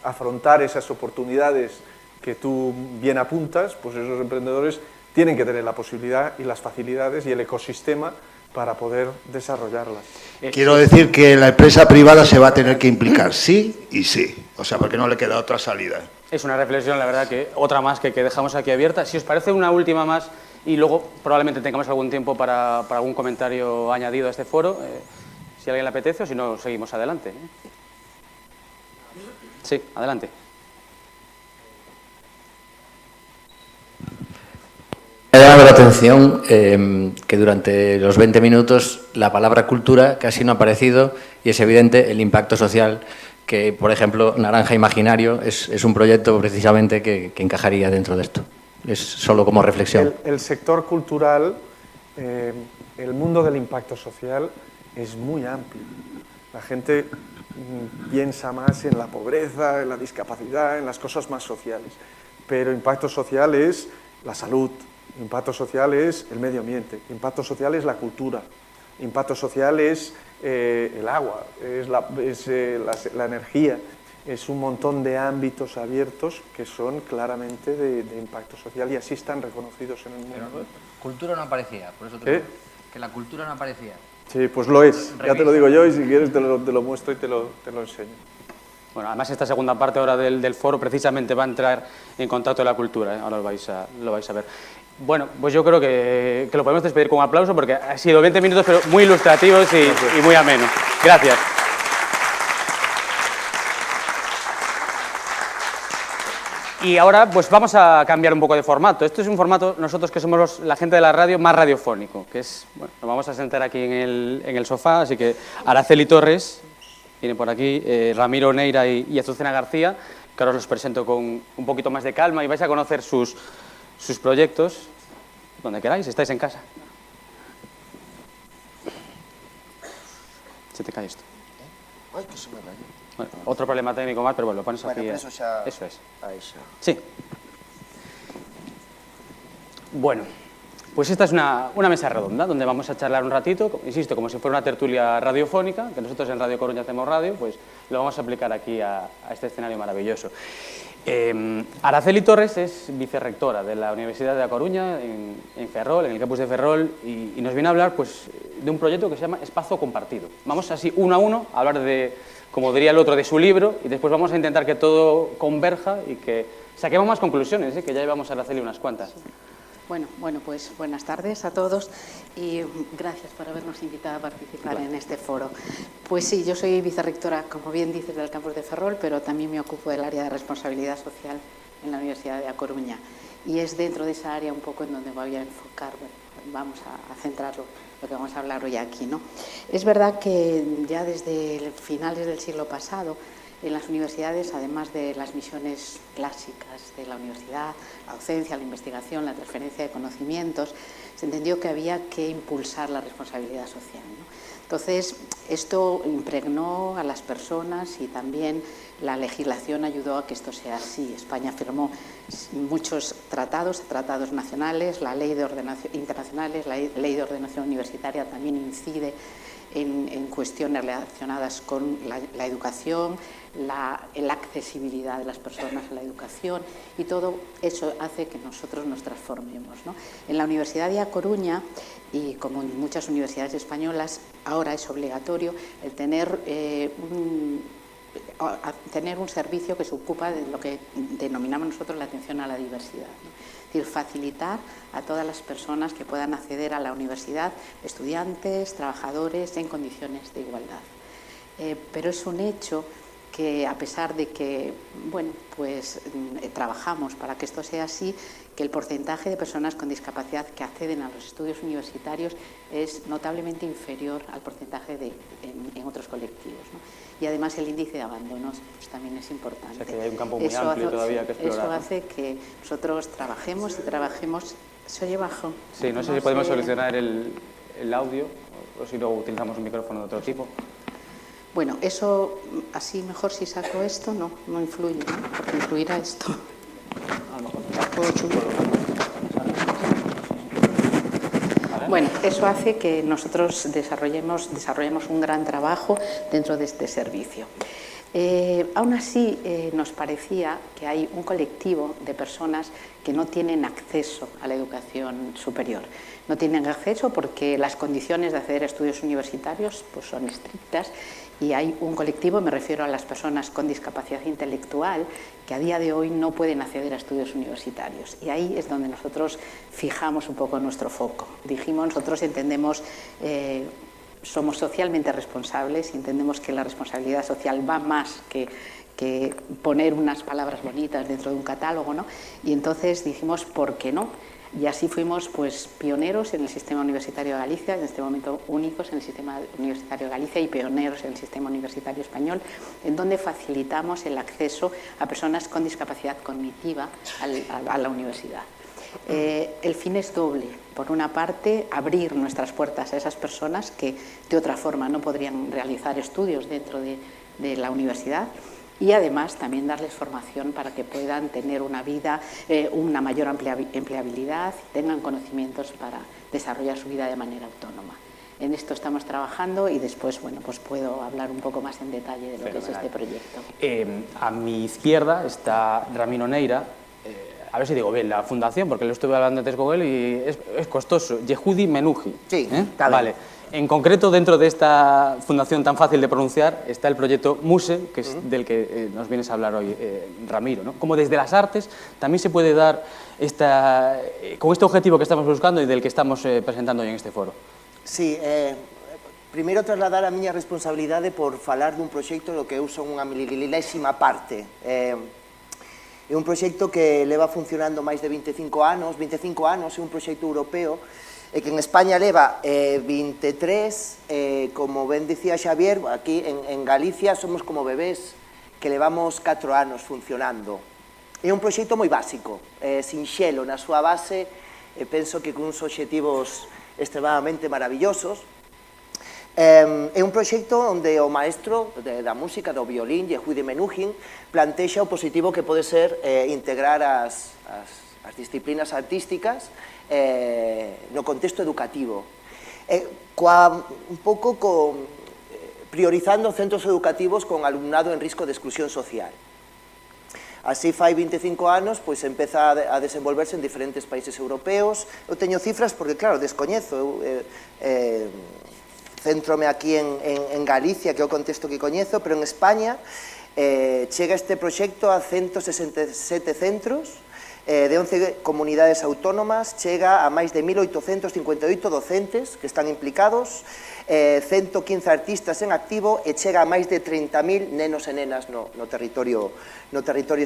afrontar esas oportunidades que tú bien apuntas, pues esos emprendedores tienen que tener la posibilidad y las facilidades y el ecosistema para poder desarrollarlas. Quiero decir que la empresa privada se va a tener que implicar, sí y sí, o sea, porque no le queda otra salida. Es una reflexión, la verdad, que otra más que dejamos aquí abierta. Si os parece, una última más y luego probablemente tengamos algún tiempo para algún comentario añadido a este foro, si a alguien le apetece, o si no, seguimos adelante. Sí, adelante. Me ha llamado la atención que durante los 20 minutos la palabra cultura casi no ha aparecido, y es evidente el impacto social que, por ejemplo, Naranja Imaginario es un proyecto precisamente que encajaría dentro de esto. Es solo como reflexión. El sector cultural, el mundo del impacto social es muy amplio. La gente piensa más en la pobreza, en la discapacidad, en las cosas más sociales, pero impacto social es la salud. Impacto social es el medio ambiente, impacto social es la cultura, Impacto social es el agua, es la energía, es un montón de ámbitos abiertos que son claramente de impacto social y así están reconocidos en el mundo. Pero cultura no aparecía, por eso te digo, que la cultura no aparecía. Sí, pues lo es, ya te lo digo yo y si quieres te lo muestro y te lo enseño. Bueno, además esta segunda parte ahora del foro precisamente va a entrar en contacto con la cultura, ahora lo vais a ver. Bueno, pues yo creo que lo podemos despedir con un aplauso porque ha sido 20 minutos pero muy ilustrativos y muy amenos. Gracias. Y ahora pues vamos a cambiar un poco de formato. Esto es un formato, nosotros que somos la gente de la radio, más radiofónico, que es, bueno, nos vamos a sentar aquí en el sofá, así que Araceli Torres viene por aquí, Ramiro Neira y Azucena García, que ahora os los presento con un poquito más de calma y vais a conocer sus proyectos, donde queráis, estáis en casa. Se te cae esto. Ay, que se me rayó. Bueno, otro problema técnico más, pero bueno, lo pones Bueno, aquí. pero eso xa... Eso es. Aí xa. Sí. Bueno, pues esta es una mesa redonda donde vamos a charlar un ratito, insisto, como si fuera una tertulia radiofónica, que nosotros en Radio Coruña hacemos radio, pues lo vamos a aplicar aquí a este escenario maravilloso. Araceli Torres es vicerrectora de la Universidad de A Coruña, en Ferrol, en el campus de Ferrol, y nos viene a hablar pues, de un proyecto que se llama Espacio Compartido. Vamos así, uno a uno, a hablar de, como diría el otro, de su libro, y después vamos a intentar que todo converja y que saquemos más conclusiones, que ya llevamos a Araceli unas cuantas. Bueno, pues buenas tardes a todos y gracias por habernos invitado a participar en este foro. Pues sí, yo soy vicerrectora, como bien dices, del campus de Ferrol, pero también me ocupo del área de responsabilidad social en la Universidad de A Coruña. Y es dentro de esa área un poco en donde voy a enfocar, vamos a centrarlo, lo que vamos a hablar hoy aquí, ¿no? Es verdad que ya desde finales del siglo pasado, en las universidades, además de las misiones clásicas de la universidad, la docencia, la investigación, la transferencia de conocimientos, se entendió que había que impulsar la responsabilidad social, ¿no? Entonces, esto impregnó a las personas y también la legislación ayudó a que esto sea así. España firmó muchos tratados nacionales, la ley de ordenación internacionales, la ley de ordenación universitaria también incide en cuestiones relacionadas con la educación, la accesibilidad de las personas a la educación y todo eso hace que nosotros nos transformemos, ¿no? En la Universidad de A Coruña y como en muchas universidades españolas ahora es obligatorio el tener un servicio que se ocupa de lo que denominamos nosotros la atención a la diversidad, ¿no? Es decir, facilitar a todas las personas que puedan acceder a la universidad, estudiantes, trabajadores, en condiciones de igualdad. Pero es un hecho que a pesar de que, bueno, pues trabajamos para que esto sea así, que el porcentaje de personas con discapacidad que acceden a los estudios universitarios es notablemente inferior al porcentaje en otros colectivos, ¿no? Y además el índice de abandonos pues, también es importante. O sea que hay un campo muy amplio todavía que explorar. Eso hace que nosotros trabajemos. ¿Se oye bajo? Sí, no sé si podemos solucionar el audio o si luego utilizamos un micrófono de otro tipo. Bueno, eso, así mejor si saco esto, no influye, ¿no? Porque influirá esto. A lo mejor. Bueno, eso hace que nosotros desarrollemos un gran trabajo dentro de este servicio. Aún así, nos parecía que hay un colectivo de personas que no tienen acceso a la educación superior. No tienen acceso porque las condiciones de acceder a estudios universitarios pues, son estrictas y hay un colectivo, me refiero a las personas con discapacidad intelectual, que a día de hoy no pueden acceder a estudios universitarios. Y ahí es donde nosotros fijamos un poco nuestro foco. Dijimos, nosotros entendemos, somos socialmente responsables y entendemos que la responsabilidad social va más que poner unas palabras bonitas dentro de un catálogo, ¿no? Y entonces dijimos, ¿por qué no? Y así fuimos pues, pioneros en el sistema universitario de Galicia, en este momento únicos en el sistema universitario de Galicia y pioneros en el sistema universitario español, en donde facilitamos el acceso a personas con discapacidad cognitiva a la universidad. El fin es doble. Por una parte, abrir nuestras puertas a esas personas que de otra forma no podrían realizar estudios dentro de la universidad, y además también darles formación para que puedan tener una vida, una mayor empleabilidad y tengan conocimientos para desarrollar su vida de manera autónoma. En esto estamos trabajando y después, bueno, pues puedo hablar un poco más en detalle de lo que es este proyecto. A mi izquierda está Ramiro Neira, a ver si digo bien la fundación, porque lo estuve hablando antes con él y es costoso, Yehudi Menuhin. Sí, está bien. Vale. En concreto, dentro de esta fundación tan fácil de pronunciar, está el proyecto MUSE, que es del que nos vienes a hablar hoy, Ramiro, ¿no? Como desde las artes también se puede dar con este objetivo que estamos buscando y del que estamos presentando hoy en este foro. Sí, primeiro trasladar a miña responsabilidade por falar dun proxecto do que eu son unha mililésima parte. É un proxecto que leva funcionando máis de 25 anos, é un proxecto europeo, e que en España leva 23, como ben dicía Xavier, aquí en Galicia somos como bebés que levamos 4 anos funcionando. É un proxecto moi básico, sinxelo na súa base, e penso que con uns obxectivos extremadamente maravillosos. É un proxecto onde o maestro da música, do violín, Yehudi Menuhin, plantexa o positivo que pode ser integrar as disciplinas artísticas no contexto educativo. Un pouco priorizando centros educativos con alumnado en risco de exclusión social. Así fai 25 anos, pois empeza a desenvolverse en diferentes países europeos. Eu teño cifras porque, claro, descoñezo. Céntrome aquí en Galicia, que é o contexto que coñezo, pero en España chega este proxecto a 167 centros, de 11 comunidades autónomas, chega a máis de 1.858 docentes que están implicados, 115 artistas en activo e chega a máis de 30.000 nenos e nenas no territorio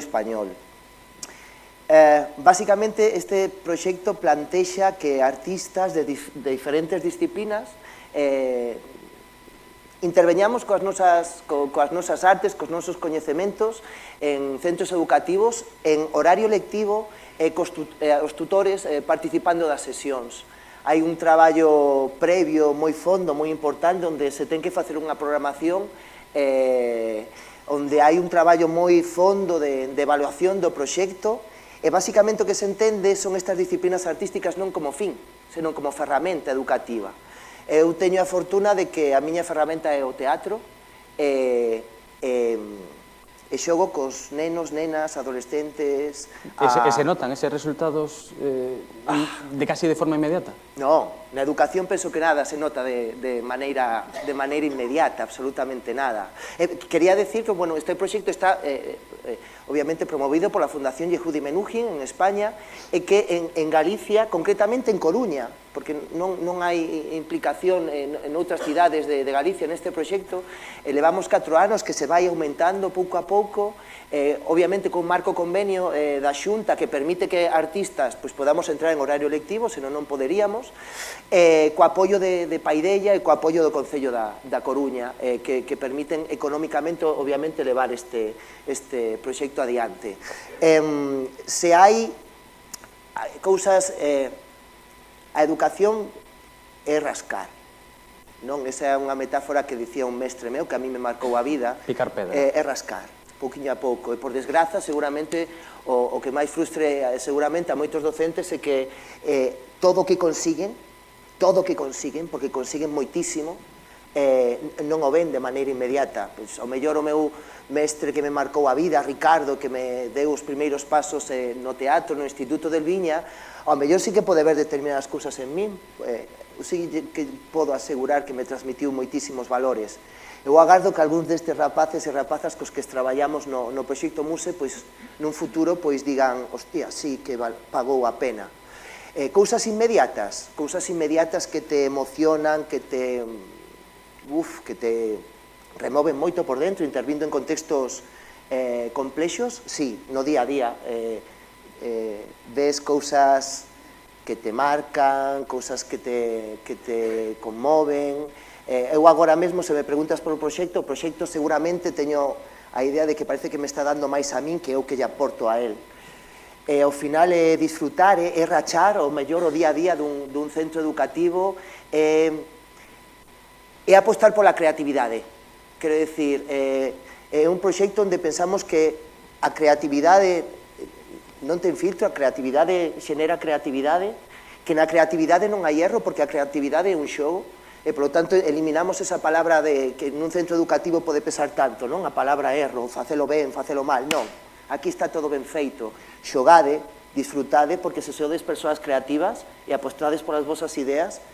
español. Básicamente, este proxecto plantexa que artistas de diferentes disciplinas interveñamos coas nosas artes, cos nosos coñecementos en centros educativos, en horario lectivo, e os tutores participando das sesións. Hai un traballo previo moi fondo, moi importante, onde se ten que facer unha programación, onde hai un traballo moi fondo de evaluación do proxecto, e basicamente o que se entende son estas disciplinas artísticas non como fin, senón como ferramenta educativa. Eu teño a fortuna de que a miña ferramenta é o teatro, e xogo cos nenos, nenas, adolescentes... E se notan eses resultados de casi de forma inmediata? No, na educación penso que nada se nota de maneira inmediata, absolutamente nada. Quería decir que, bueno, este proxecto está obviamente promovido pola Fundación Yehudi Menuhin en España, e que en Galicia, concretamente en Coruña, porque non hai implicación en outras cidades de Galicia neste proxecto, levamos 4 anos que se vai aumentando pouco a pouco, obviamente con un marco convenio da Xunta que permite que artistas podamos entrar en horario lectivo, senón non poderíamos, co apoio de Paidella e co apoio do Concello da Coruña, que permiten económicamente, obviamente, levar este proxecto adiante. Se hai cousas... A educación é rascar, non? Esa é unha metáfora que dicía un mestre meu, que a mí me marcou a vida. Picar pedra. É rascar, pouquiño a pouco. E, por desgraza, seguramente, o que máis frustre seguramente a moitos docentes é que todo o que consiguen, porque consiguen moitísimo, non o ven de maneira inmediata. Ao mellor o meu mestre que me marcou a vida, Ricardo, que me deu os primeiros pasos no teatro, no Instituto del Viña, ao mellor sí que pode ver determinadas cousas en min, sí que podo asegurar que me transmitiu moitísimos valores. Eu agardo que algúns destes rapaces e rapazas cos que traballamos no proxecto MUSE, nun futuro, digan, hostia, sí que pagou a pena. Cousas inmediatas que te emocionan, que te removen moito por dentro, intervindo en contextos complexos, sí, no día a día, ves cousas que te marcan, cousas que te conmoven. Eu agora mesmo, se me preguntas por o proxecto seguramente teño a idea de que parece que me está dando máis a min que eu que lle aporto a él. Ao final é disfrutar, é rachar o mellor o día a día dun centro educativo, é apostar pola creatividade. Quero dicir, é un proxecto onde pensamos que a creatividade non ten filtro, a creatividade xenera creatividade, que na creatividade non hai erro, porque a creatividade é un xogo, Por lo tanto, eliminamos esa palabra de que en un centro educativo pode pesar tanto, non? A palabra erro, facelo ben, facelo mal, non. Aquí está todo ben feito. Xogade, disfrutade, porque se sodes persoas creativas e apostades polas vosas ideas,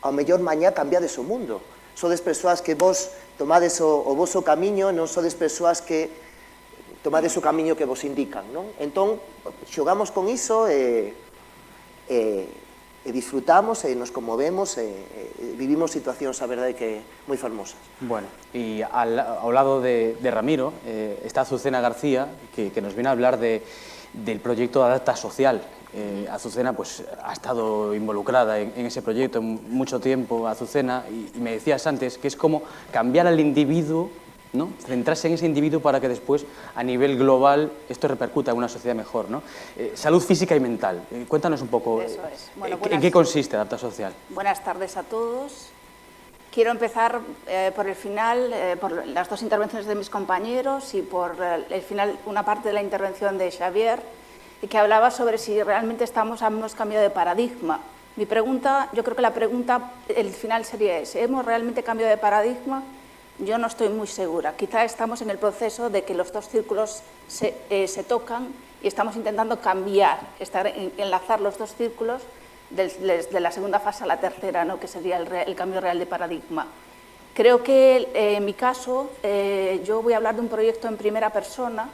ao mellor mañá cambiades o mundo. Sodes persoas que vos tomades o voso camiño, non sodes persoas que tomades o camiño que vos indican, non? Entón, xogamos con iso e disfrutamos, nos conmovemos, vivimos situacións, a verdade, que moi fermosas. Bueno, y ao lado de Ramiro está Azucena García, que nos viene a hablar del proyecto de Adapta Social. Azucena pues, ha estado involucrada en ese proyecto mucho tiempo, Azucena, y me decías antes que es como cambiar al individuo, ¿no? Centrarse en ese individuo para que después, a nivel global, esto repercuta en una sociedad mejor, ¿no? Salud física y mental. Cuéntanos un poco, Eso es. Bueno, ¿en qué consiste Adapta Social? Buenas tardes a todos. Quiero empezar por el final, por las dos intervenciones de mis compañeros y por el final, una parte de la intervención de Xavier, que hablaba sobre si realmente hemos cambiado de paradigma. Mi pregunta, yo creo que la pregunta, el final sería ese, ¿hemos realmente cambiado de paradigma? Yo no estoy muy segura. Quizá estamos en el proceso de que los dos círculos se tocan y estamos intentando cambiar, enlazar los dos círculos de la segunda fase a la tercera, ¿no? Que sería el cambio real de paradigma. Creo que en mi caso yo voy a hablar de un proyecto en primera persona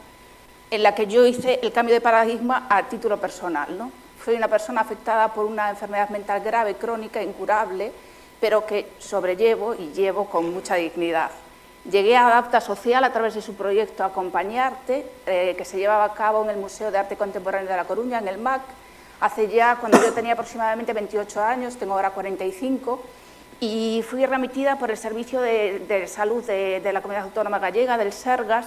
en la que yo hice el cambio de paradigma a título personal, ¿no? Soy una persona afectada por una enfermedad mental grave, crónica, incurable, pero que sobrellevo y llevo con mucha dignidad. Llegué a Adapta Social a través de su proyecto Acompañarte, que se llevaba a cabo en el Museo de Arte Contemporáneo de La Coruña, en el MAC, hace ya, cuando yo tenía aproximadamente 28 años, tengo ahora 45, y fui remitida por el Servicio de Salud de la Comunidad Autónoma Gallega, del Sergas,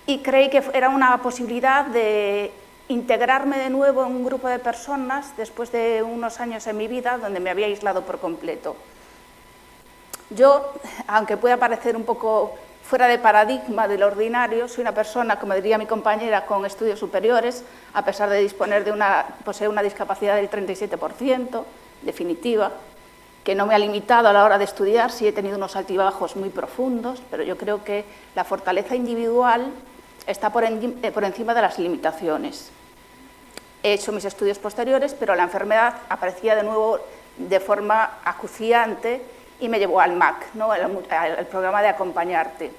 y creí que era una posibilidad de integrarme de nuevo en un grupo de personas después de unos años en mi vida donde me había aislado por completo. Yo, aunque pueda parecer un poco fuera de paradigma del ordinario, soy una persona, como diría mi compañera, con estudios superiores, a pesar de poseer una discapacidad del 37%, definitiva, que no me ha limitado a la hora de estudiar, sí he tenido unos altibajos muy profundos, pero yo creo que la fortaleza individual está por encima de las limitaciones. He hecho mis estudios posteriores, pero la enfermedad aparecía de nuevo de forma acuciante y me llevó al MAC, ¿no? al programa de Acompañarte.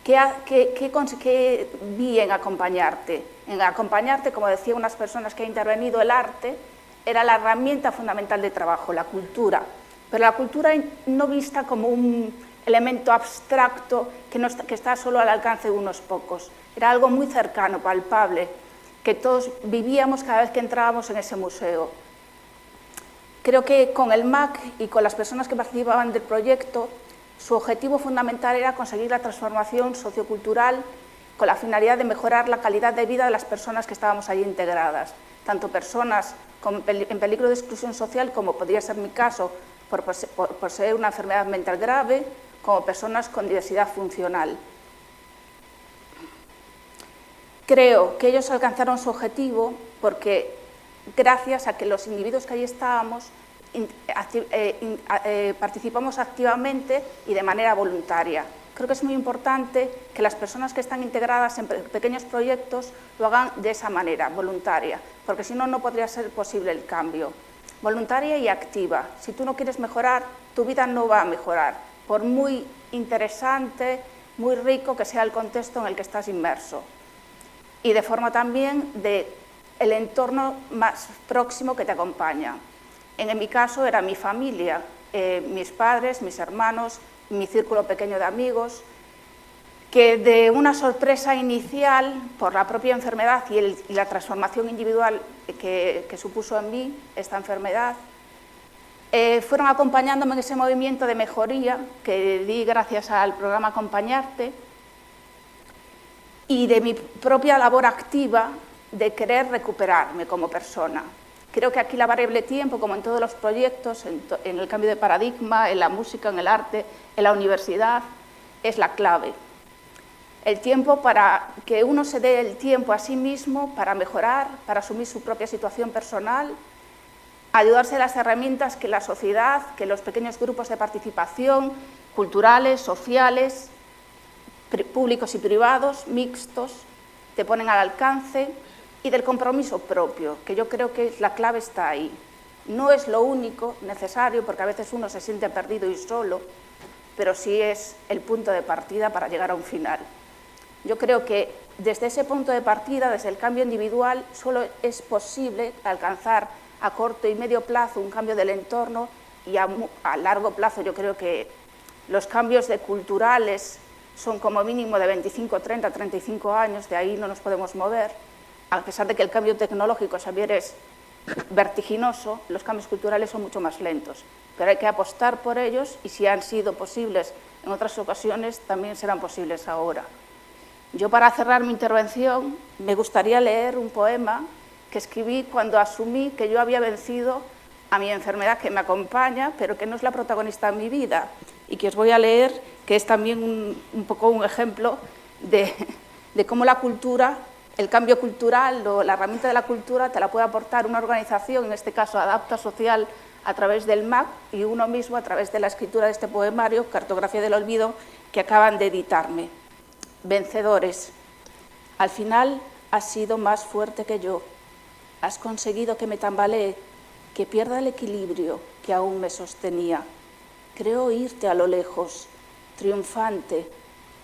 ¿Qué vi en Acompañarte? En Acompañarte, como decían unas personas que han intervenido, el arte era la herramienta fundamental de trabajo, la cultura, pero la cultura no vista como un elemento abstracto que está solo al alcance de unos pocos. Era algo muy cercano, palpable, que todos vivíamos cada vez que entrábamos en ese museo. Creo que con el MAC y con las personas que participaban del proyecto, su objetivo fundamental era conseguir la transformación sociocultural con la finalidad de mejorar la calidad de vida de las personas que estábamos allí integradas, tanto personas en peligro de exclusión social, como podría ser mi caso, por poseer una enfermedad mental grave, como personas con diversidad funcional. Creo que ellos alcanzaron su objetivo porque, gracias a que los individuos que allí estábamos, participamos activamente y de manera voluntaria. Creo que es muy importante que las personas que están integradas en pequeños proyectos lo hagan de esa manera, voluntaria, porque si no, no podría ser posible el cambio. Voluntaria y activa. Si tú no quieres mejorar, tu vida no va a mejorar, por muy interesante, muy rico que sea el contexto en el que estás inmerso. Y de forma también del entorno más próximo que te acompaña. En mi caso era mi familia, mis padres, mis hermanos, mi círculo pequeño de amigos, que de una sorpresa inicial por la propia enfermedad y la transformación individual que supuso en mí esta enfermedad, fueron acompañándome en ese movimiento de mejoría que di gracias al programa Acompañarte y de mi propia labor activa de querer recuperarme como persona. Creo que aquí la variable tiempo, como en todos los proyectos, en el cambio de paradigma, en la música, en el arte, en la universidad, es la clave. El tiempo para que uno se dé el tiempo a sí mismo para mejorar, para asumir su propia situación personal ayudarse de las herramientas que la sociedad, que los pequeños grupos de participación, culturales, sociales, públicos y privados, mixtos, te ponen al alcance, y del compromiso propio, que yo creo que la clave está ahí. No es lo único necesario, porque a veces uno se siente perdido y solo, pero sí es el punto de partida para llegar a un final. Yo creo que desde ese punto de partida, desde el cambio individual, solo es posible alcanzar a corto y medio plazo un cambio del entorno, y a largo plazo yo creo que los cambios culturales son como mínimo de 25, 30, 35 años, de ahí no nos podemos mover. A pesar de que el cambio tecnológico, Xavier, es vertiginoso, los cambios culturales son mucho más lentos, pero hay que apostar por ellos, y si han sido posibles en otras ocasiones, también serán posibles ahora. Yo, para cerrar mi intervención, me gustaría leer un poema que escribí cuando asumí que yo había vencido a mi enfermedad, que me acompaña, pero que no es la protagonista de mi vida, y que os voy a leer, que es también un poco un ejemplo de cómo la cultura, el cambio cultural o la herramienta de la cultura te la puede aportar una organización, en este caso Adapta Social, a través del MAC, y uno mismo a través de la escritura de este poemario, Cartografía del Olvido, que acaban de editarme. Vencedores, al final has sido más fuerte que yo, has conseguido que me tambalee, que pierda el equilibrio que aún me sostenía. Creo oírte a lo lejos, triunfante,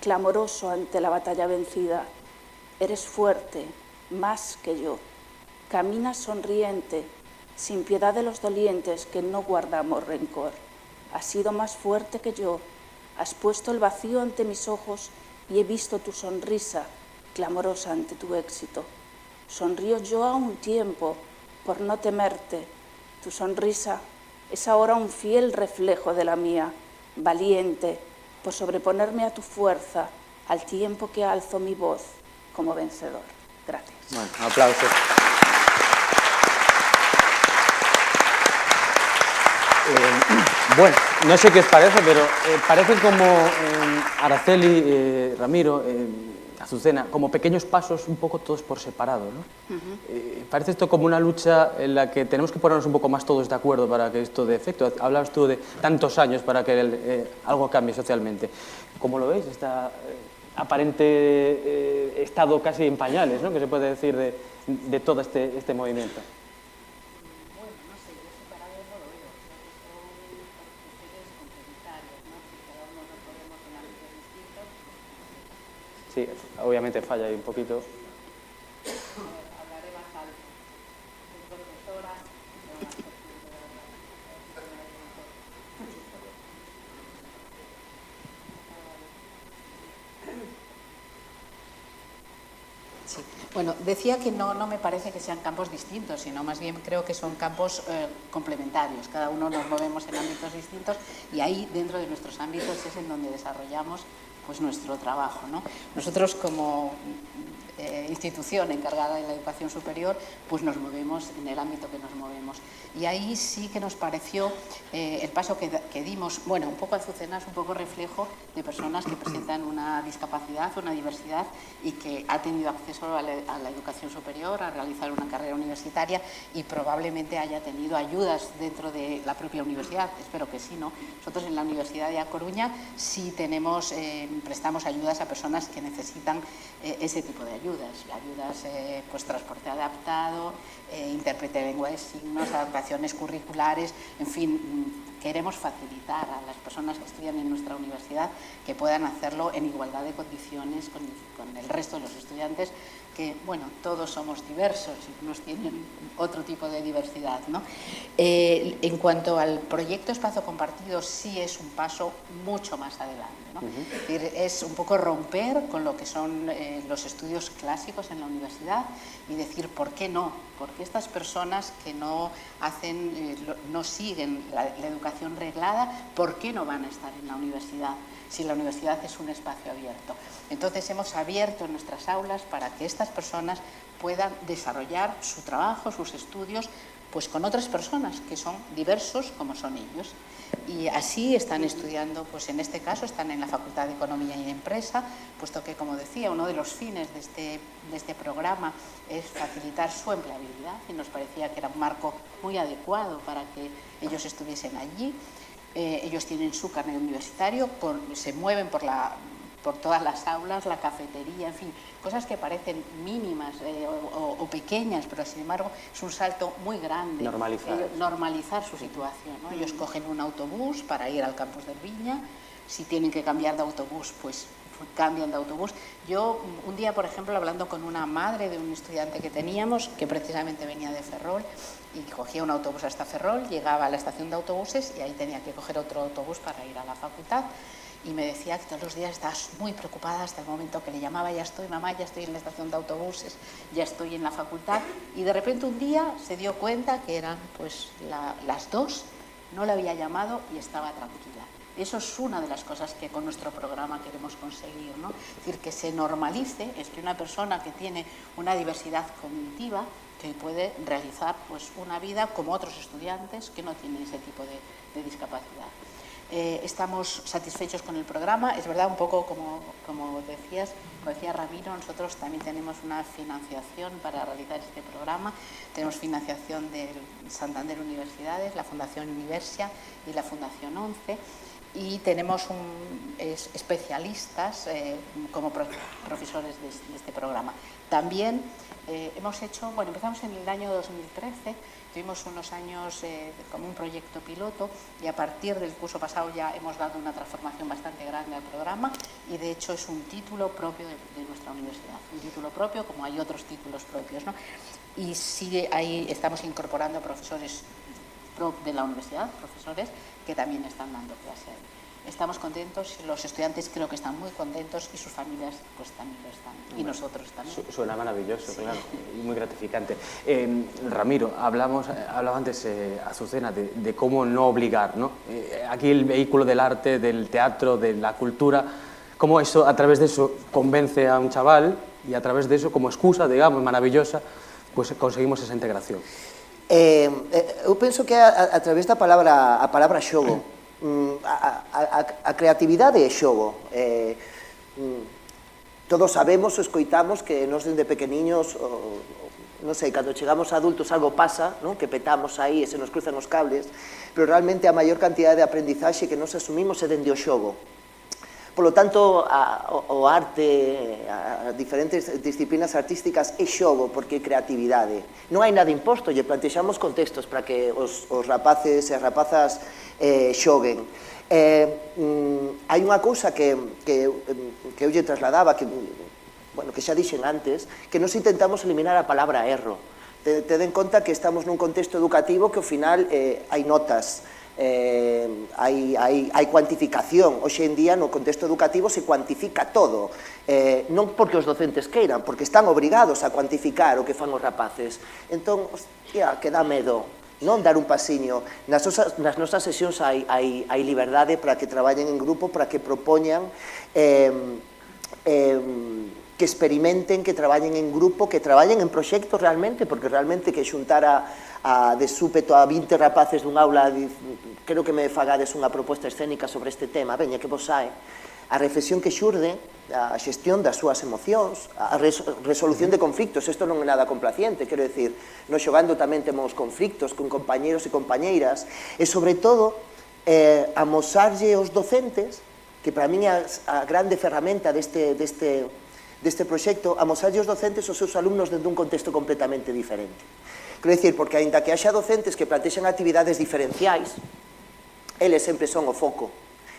clamoroso ante la batalla vencida. Eres fuerte, más que yo. Caminas sonriente, sin piedad de los dolientes que no guardamos rencor. Has sido más fuerte que yo. Has puesto el vacío ante mis ojos y he visto tu sonrisa, clamorosa ante tu éxito. Sonrío yo a un tiempo por no temerte. Tu sonrisa es ahora un fiel reflejo de la mía, valiente por sobreponerme a tu fuerza al tiempo que alzo mi voz como vencedor. Gracias. Bueno, aplausos. Bueno, no sé qué os parece, pero parecen como Araceli, Ramiro, Azucena, como pequeños pasos un poco todos por separado, ¿no? Parece esto como una lucha en la que tenemos que ponernos un poco más todos de acuerdo para que esto dé efecto. Hablabas tú de tantos años para que algo cambie socialmente. ¿Cómo lo veis? Esta aparente estado casi en pañales, ¿no?, que se puede decir de todo este movimiento. Bueno, no sé, yo separado no lo veo. Son percepciones complementarias, ¿no? Si cada uno nos ponemos en ámbitos distintos. Sí, obviamente falla ahí un poquito. Hablaré más alto. Soy profesora, sí. Bueno, decía que no me parece que sean campos distintos, sino más bien creo que son campos complementarios. Cada uno nos movemos en ámbitos distintos y ahí, dentro de nuestros ámbitos, es en donde desarrollamos pues nuestro trabajo, ¿no? Nosotros, como institución encargada de la educación superior, pues nos movemos en el ámbito que nos movemos. Y ahí sí que nos pareció el paso que dimos, bueno, un poco Azucena es un poco reflejo de personas que presentan una discapacidad, una diversidad, y que ha tenido acceso a la educación superior, a realizar una carrera universitaria, y probablemente haya tenido ayudas dentro de la propia universidad. Espero que sí, ¿no? Nosotros en la Universidad de A Coruña sí tenemos, prestamos ayudas a personas que necesitan ese tipo de ayudas, pues transporte adaptado, intérprete de lengua de signos, adaptaciones curriculares, en fin, queremos facilitar a las personas que estudian en nuestra universidad que puedan hacerlo en igualdad de condiciones con el resto de los estudiantes, que, bueno, todos somos diversos y unos tienen otro tipo de diversidad, ¿no? En cuanto al proyecto Espacio Compartido, sí es un paso mucho más adelante, ¿no? Es decir, es un poco romper con lo que son los estudios clásicos en la universidad y decir, ¿por qué no? Porque estas personas que no siguen la educación reglada, ¿por qué no van a estar en la universidad? Si la universidad es un espacio abierto. Entonces hemos abierto nuestras aulas para que estas personas puedan desarrollar su trabajo, sus estudios, pues con otras personas que son diversos como son ellos. Y así están estudiando, pues en este caso están en la Facultad de Economía y de Empresa, puesto que, como decía, uno de los fines de este programa es facilitar su empleabilidad y nos parecía que era un marco muy adecuado para que ellos estuviesen allí. Ellos tienen su carnet universitario, se mueven por todas las aulas, la cafetería, en fin, cosas que parecen mínimas o pequeñas, pero sin embargo es un salto muy grande. Normalizar su situación, ¿no? Ellos cogen un autobús para ir al campus de Viña, si tienen que cambiar de autobús, pues cambian de autobús. Yo un día, por ejemplo, hablando con una madre de un estudiante que teníamos, que precisamente venía de Ferrol, y cogía un autobús hasta Ferrol, llegaba a la estación de autobuses y ahí tenía que coger otro autobús para ir a la facultad. Y me decía que todos los días estabas muy preocupada hasta el momento que le llamaba, ya estoy, mamá, ya estoy en la estación de autobuses, ya estoy en la facultad. Y de repente un día se dio cuenta que eran pues las 2, no le había llamado y estaba tranquila. Eso es una de las cosas que con nuestro programa queremos conseguir, ¿no? Es decir, que se normalice, es que una persona que tiene una diversidad cognitiva que puede realizar pues una vida como otros estudiantes que no tienen ese tipo de discapacidad. Estamos satisfechos con el programa, es verdad, un poco como decía Ramiro, nosotros también tenemos una financiación para realizar este programa, tenemos financiación del Santander Universidades, la Fundación Universia y la Fundación 11, y tenemos especialistas como profesores de este programa. También hemos hecho, empezamos en el año 2013, tuvimos unos años como un proyecto piloto y a partir del curso pasado ya hemos dado una transformación bastante grande al programa y de hecho es un título propio de nuestra universidad, un título propio como hay otros títulos propios, ¿no? Y sí, ahí estamos incorporando profesores de la universidad, profesores que también están dando clase ahí. Estamos contentos, los estudiantes creo que están muy contentos y sus familias pues también lo están, y nosotros también. Suena maravilloso, sí. Claro, y muy gratificante. Ramiro, hablaba antes Azucena de cómo no obligar, ¿no? Aquí el vehículo del arte, del teatro, de la cultura, cómo eso, a través de eso convence a un chaval y a través de eso, como excusa, digamos, maravillosa, pues conseguimos esa integración. Eu penso que a través da palabra xogo, a creatividade é xogo. Todos sabemos, escoitamos que nos dende pequeniños, non sei, cando chegamos a adultos algo pasa, non? Que petamos aí e se nos cruzan os cables, pero realmente a maior cantidade de aprendizaxe que nos asumimos é dende o xogo. Por lo tanto, o arte, as diferentes disciplinas artísticas é xogo, porque é creatividade. Non hai nada imposto, lle plantexamos contextos para que os rapaces e as rapazas xoguen. Hai unha cousa que eu lle trasladaba, que xa dixen antes, que nos intentamos eliminar a palabra erro. Ted en conta que estamos nun contexto educativo que ao final hai notas, hai cuantificación. Hoxe en día no contexto educativo se cuantifica todo, non porque os docentes queiran, porque están obrigados a cuantificar o que fan os rapaces. Entón, hostia, que dá medo non dar un pasiño. Nas nosas sesións hai liberdade para que traballen en grupo, para que propoñan, que experimenten, que traballen en grupo, que traballen en proxectos realmente, porque realmente que xuntar de súpeto a 20 rapaces dun aula, creo que me fagades unha proposta escénica sobre este tema, veña, que vos hai, a reflexión que xurde, a xestión das súas emocións, a resolución de conflictos, isto non é nada complaciente, quero dicir, nos xogando tamén temos conflictos con compañeros e compañeiras, e sobre todo, amosarlle aos docentes, que para min é a grande ferramenta deste proxecto, amosarlle aos docentes os seus alumnos dentro dun contexto completamente diferente. Quero dicir, porque aínda que haxa docentes que plantexen actividades diferenciais, eles sempre son o foco,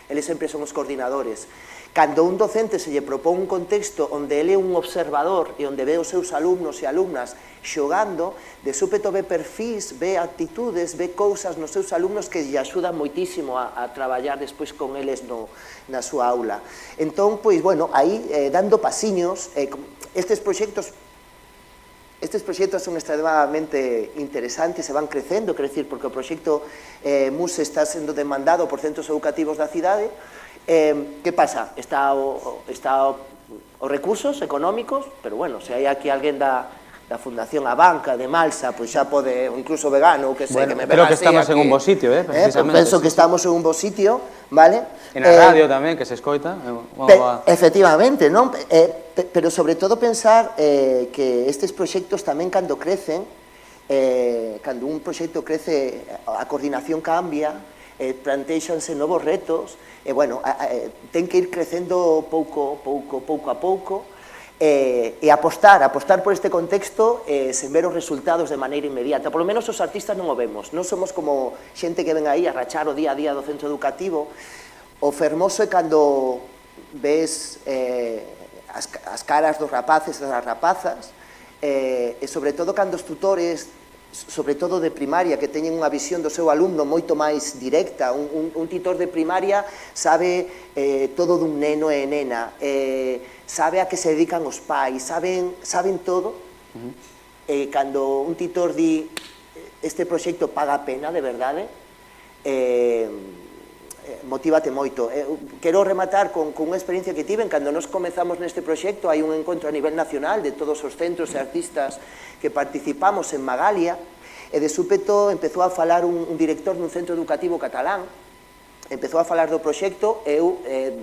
eles sempre son os coordinadores. Cando un docente se lle propón un contexto onde ele é un observador e onde ve os seus alumnos e alumnas xogando, de súpeto ve perfís, ve actitudes, ve cousas nos seus alumnos que lle axudan moitísimo a traballar despois con eles na súa aula. Entón, pois, bueno, aí dando pasiños, estes proxectos son extremadamente interesantes e van crecendo, quero dicir, porque o proxecto MUS está sendo demandado por centros educativos da cidade. Que pasa? Está os recursos económicos, pero bueno, se hai aquí alguén da da Fundación Abanca, de Malsa, pois xa pode, incluso vegano, que sei, Bueno, que me creo venga que así estamos aquí, en un bo sitio, precisamente. Penso que estamos en un bo sitio, vale? En a radio tamén, que se escoita. Efectivamente, non? Pero sobre todo pensar que estes proxectos tamén cando crecen, cando un proxecto crece, a coordinación cambia, plantexanse novos retos, e, bueno, ten que ir crecendo pouco a pouco, e apostar por este contexto sen ver os resultados de maneira inmediata. Por lo menos os artistas non o vemos, non somos como xente que ven aí a rachar o día a día do centro educativo. O fermoso é cando ves as caras dos rapaces e das rapazas, e sobre todo cando os tutores, sobre todo de primaria, que teñen unha visión do seu alumno moito máis directa. Un titor de primaria sabe todo dun neno e nena, sabe a que se dedican os pais, saben todo. Cando un titor di este proxecto paga a pena, de verdade, motívate moito. Quero rematar con unha experiencia que tiven cando nos comezamos neste proxecto. Hai un encontro a nivel nacional de todos os centros e artistas que participamos en Magalia, e de súpeto empezou a falar un director dun centro educativo catalán, empezou a falar do proxecto, e eu,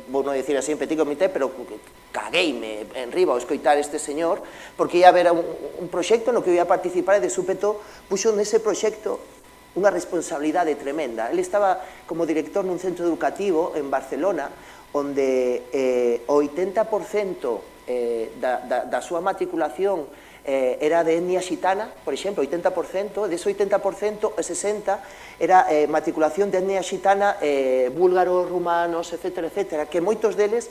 vou non dicir así en petit comité, pero cagueime en riba ao escoitar este señor, porque ia haber un proxecto no que eu ia participar, e de súpeto puxo nese proxecto unha responsabilidade tremenda. Ele estaba como director nun centro educativo en Barcelona, onde o 80% da súa matriculación era de etnia xitana, por exemplo, 80%, dese 80%, o 60% era matriculación de etnia xitana, búlgaros, rumanos, etcétera, etcétera, que moitos deles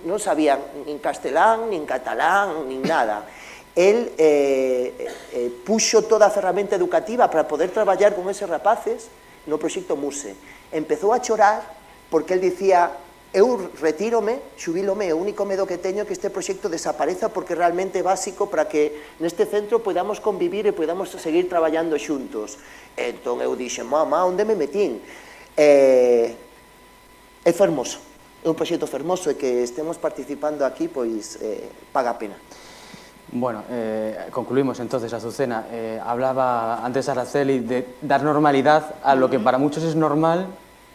non sabían nin castelán, nin catalán, nin nada. El puxo toda a ferramenta educativa para poder traballar con eses rapaces no proxecto Muse. Empezou a chorar porque el dicía: eu retírome, xubilome, o único medo que teño é que este proxecto desapareza, porque realmente é básico para que neste centro podamos convivir e podamos seguir traballando xuntos. Entón eu dixen: mamá, onde me metín? É fermoso, é un proxecto fermoso, e que estemos participando aquí, pois paga a pena. Bueno, concluimos entonces, Azucena. Hablaba antes Araceli de dar normalidad a lo que para muchos es normal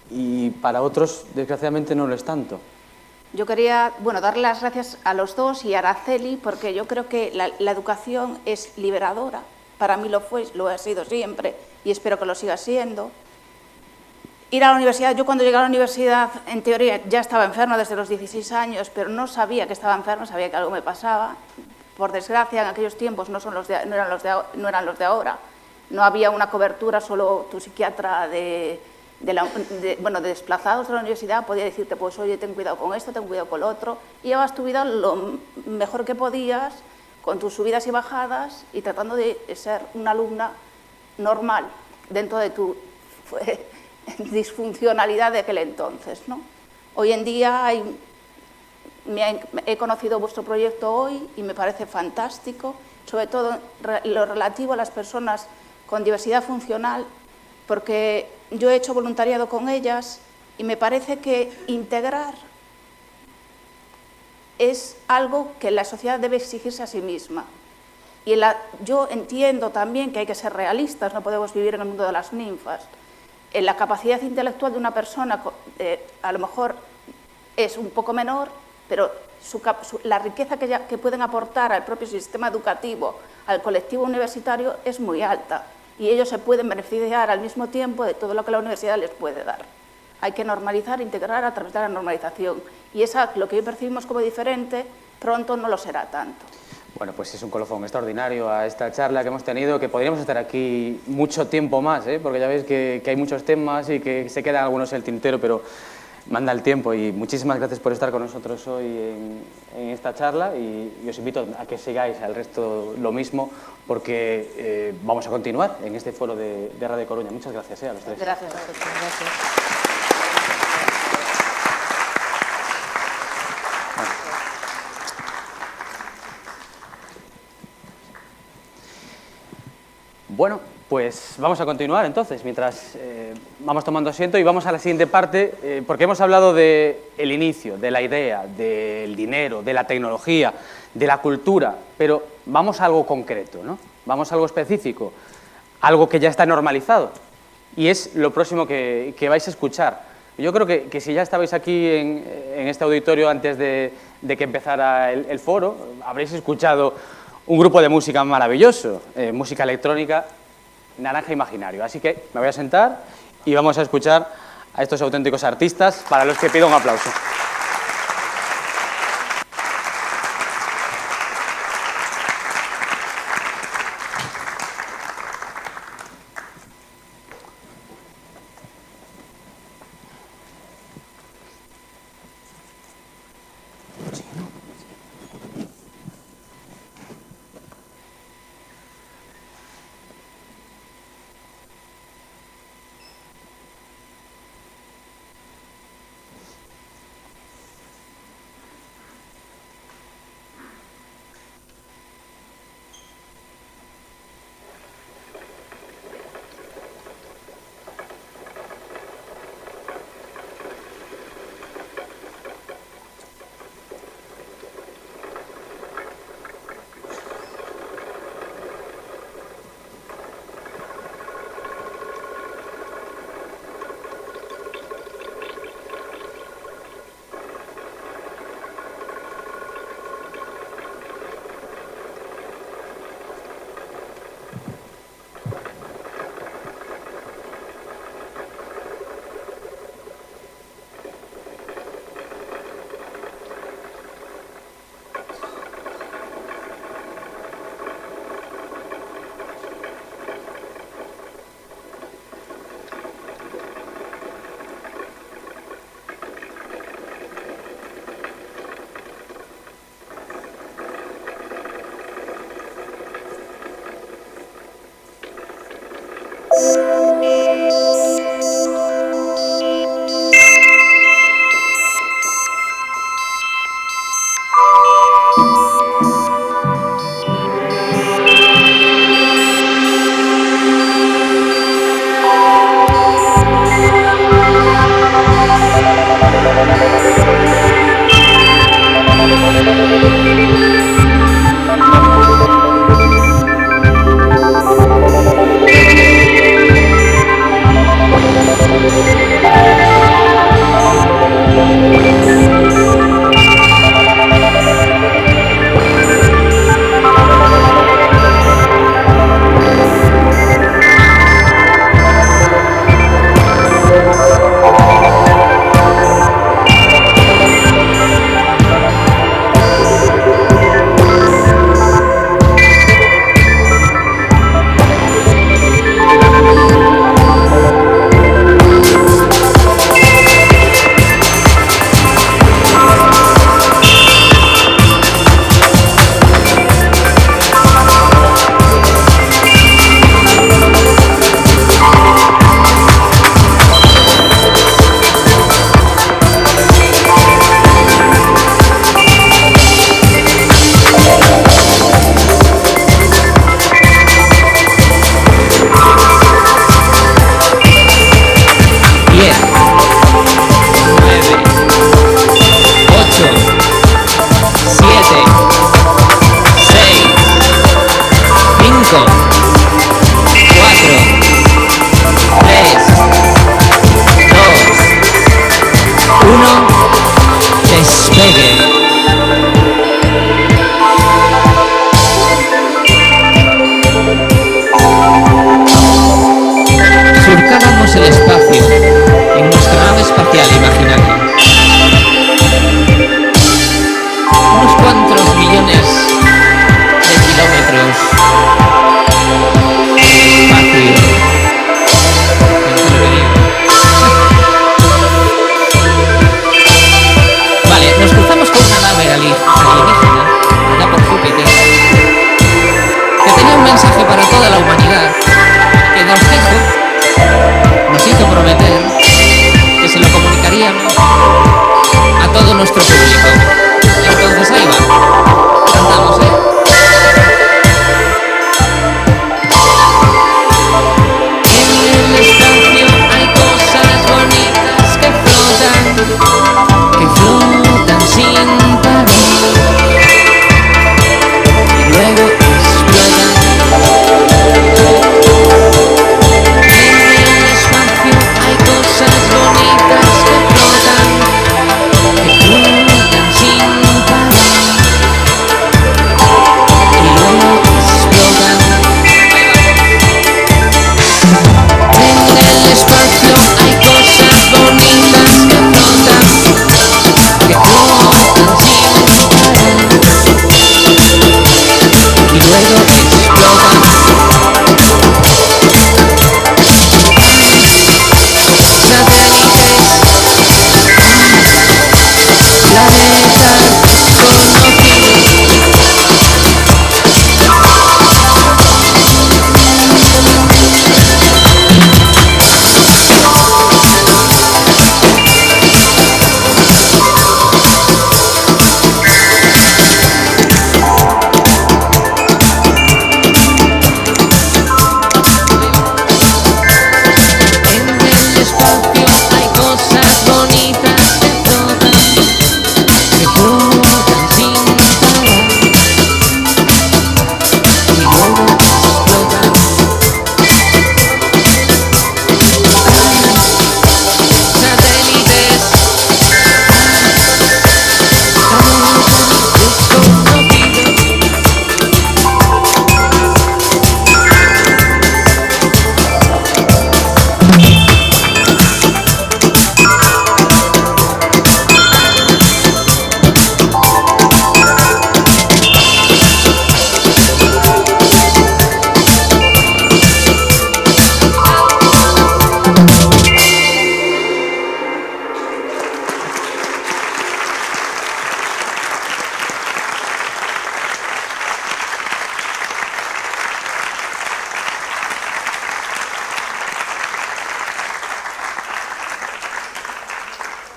y para otros, desgraciadamente, no lo es tanto. Yo quería, darle las gracias a los dos y a Araceli, porque yo creo que la educación es liberadora. Para mí lo fue, lo ha sido siempre, y espero que lo siga siendo. Ir a la universidad, yo cuando llegué a la universidad, en teoría, ya estaba enferma desde los 16 años, pero no sabía que estaba enferma, sabía que algo me pasaba. Por desgracia, en aquellos tiempos no eran los de ahora. No había una cobertura, solo tu psiquiatra de desplazados de la universidad podía decirte: pues oye, ten cuidado con esto, ten cuidado con lo otro, y llevas tu vida lo mejor que podías, con tus subidas y bajadas, y tratando de ser una alumna normal dentro de tu disfuncionalidad de aquel entonces, ¿no? Hoy en día he conocido vuestro proyecto hoy y me parece fantástico, sobre todo lo relativo a las personas con diversidad funcional, porque yo he hecho voluntariado con ellas y me parece que integrar es algo que la sociedad debe exigirse a sí misma. Y yo entiendo también que hay que ser realistas, no podemos vivir en el mundo de las ninfas. En la capacidad intelectual de una persona a lo mejor es un poco menor, pero la riqueza que pueden aportar al propio sistema educativo, al colectivo universitario, es muy alta. Y ellos se pueden beneficiar al mismo tiempo de todo lo que la universidad les puede dar. Hay que normalizar, integrar a través de la normalización. Y lo que hoy percibimos como diferente, pronto no lo será tanto. Bueno, pues es un colofón extraordinario a esta charla que hemos tenido, que podríamos estar aquí mucho tiempo más, porque ya veis que hay muchos temas y que se quedan algunos en el tintero, pero manda el tiempo. Y muchísimas gracias por estar con nosotros hoy en esta charla, y os invito a que sigáis al resto lo mismo, porque vamos a continuar en este foro de Radio Coruña. Muchas gracias a los tres. Gracias. Bueno, Pues vamos a continuar entonces, mientras vamos tomando asiento y vamos a la siguiente parte, porque hemos hablado del inicio, de la idea, del dinero, de la tecnología, de la cultura, pero vamos a algo concreto, ¿no? Vamos a algo específico, algo que ya está normalizado, y es lo próximo que vais a escuchar. Yo creo que si ya estabais aquí en este auditorio antes de que empezara el foro, habréis escuchado un grupo de música maravilloso, música electrónica, Naranja Imaginario. Así que me voy a sentar y vamos a escuchar a estos auténticos artistas, para los que pido un aplauso.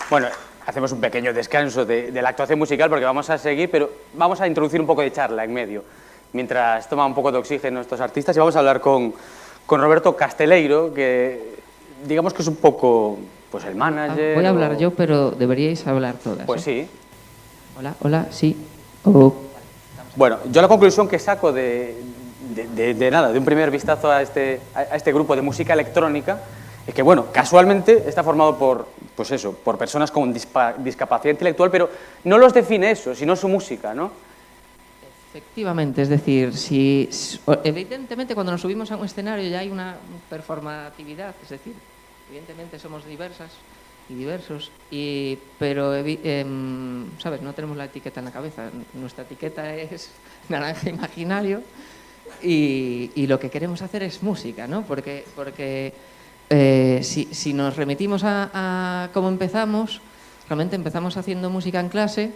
Bueno, hacemos un pequeño descanso de la actuación musical porque vamos a seguir, pero vamos a introducir un poco de charla en medio, mientras toman un poco de oxígeno estos artistas, y vamos a hablar con Roberto Casteleiro, que digamos que es un poco pues el manager. Voy a hablar yo, pero deberíais hablar todas. Pues sí. Hola, hola, sí. Bueno, yo la conclusión que saco de un primer vistazo a este grupo de música electrónica es que, bueno, casualmente está formado por personas con discapacidad intelectual, pero no los define eso, sino su música, ¿no? Efectivamente, es decir, evidentemente cuando nos subimos a un escenario ya hay una performatividad, es decir, evidentemente somos diversas y diversos, pero ¿sabes? No tenemos la etiqueta en la cabeza, nuestra etiqueta es Naranja Imaginario y lo que queremos hacer es música, ¿no? Porque si nos remitimos a cómo empezamos, realmente empezamos haciendo música en clase,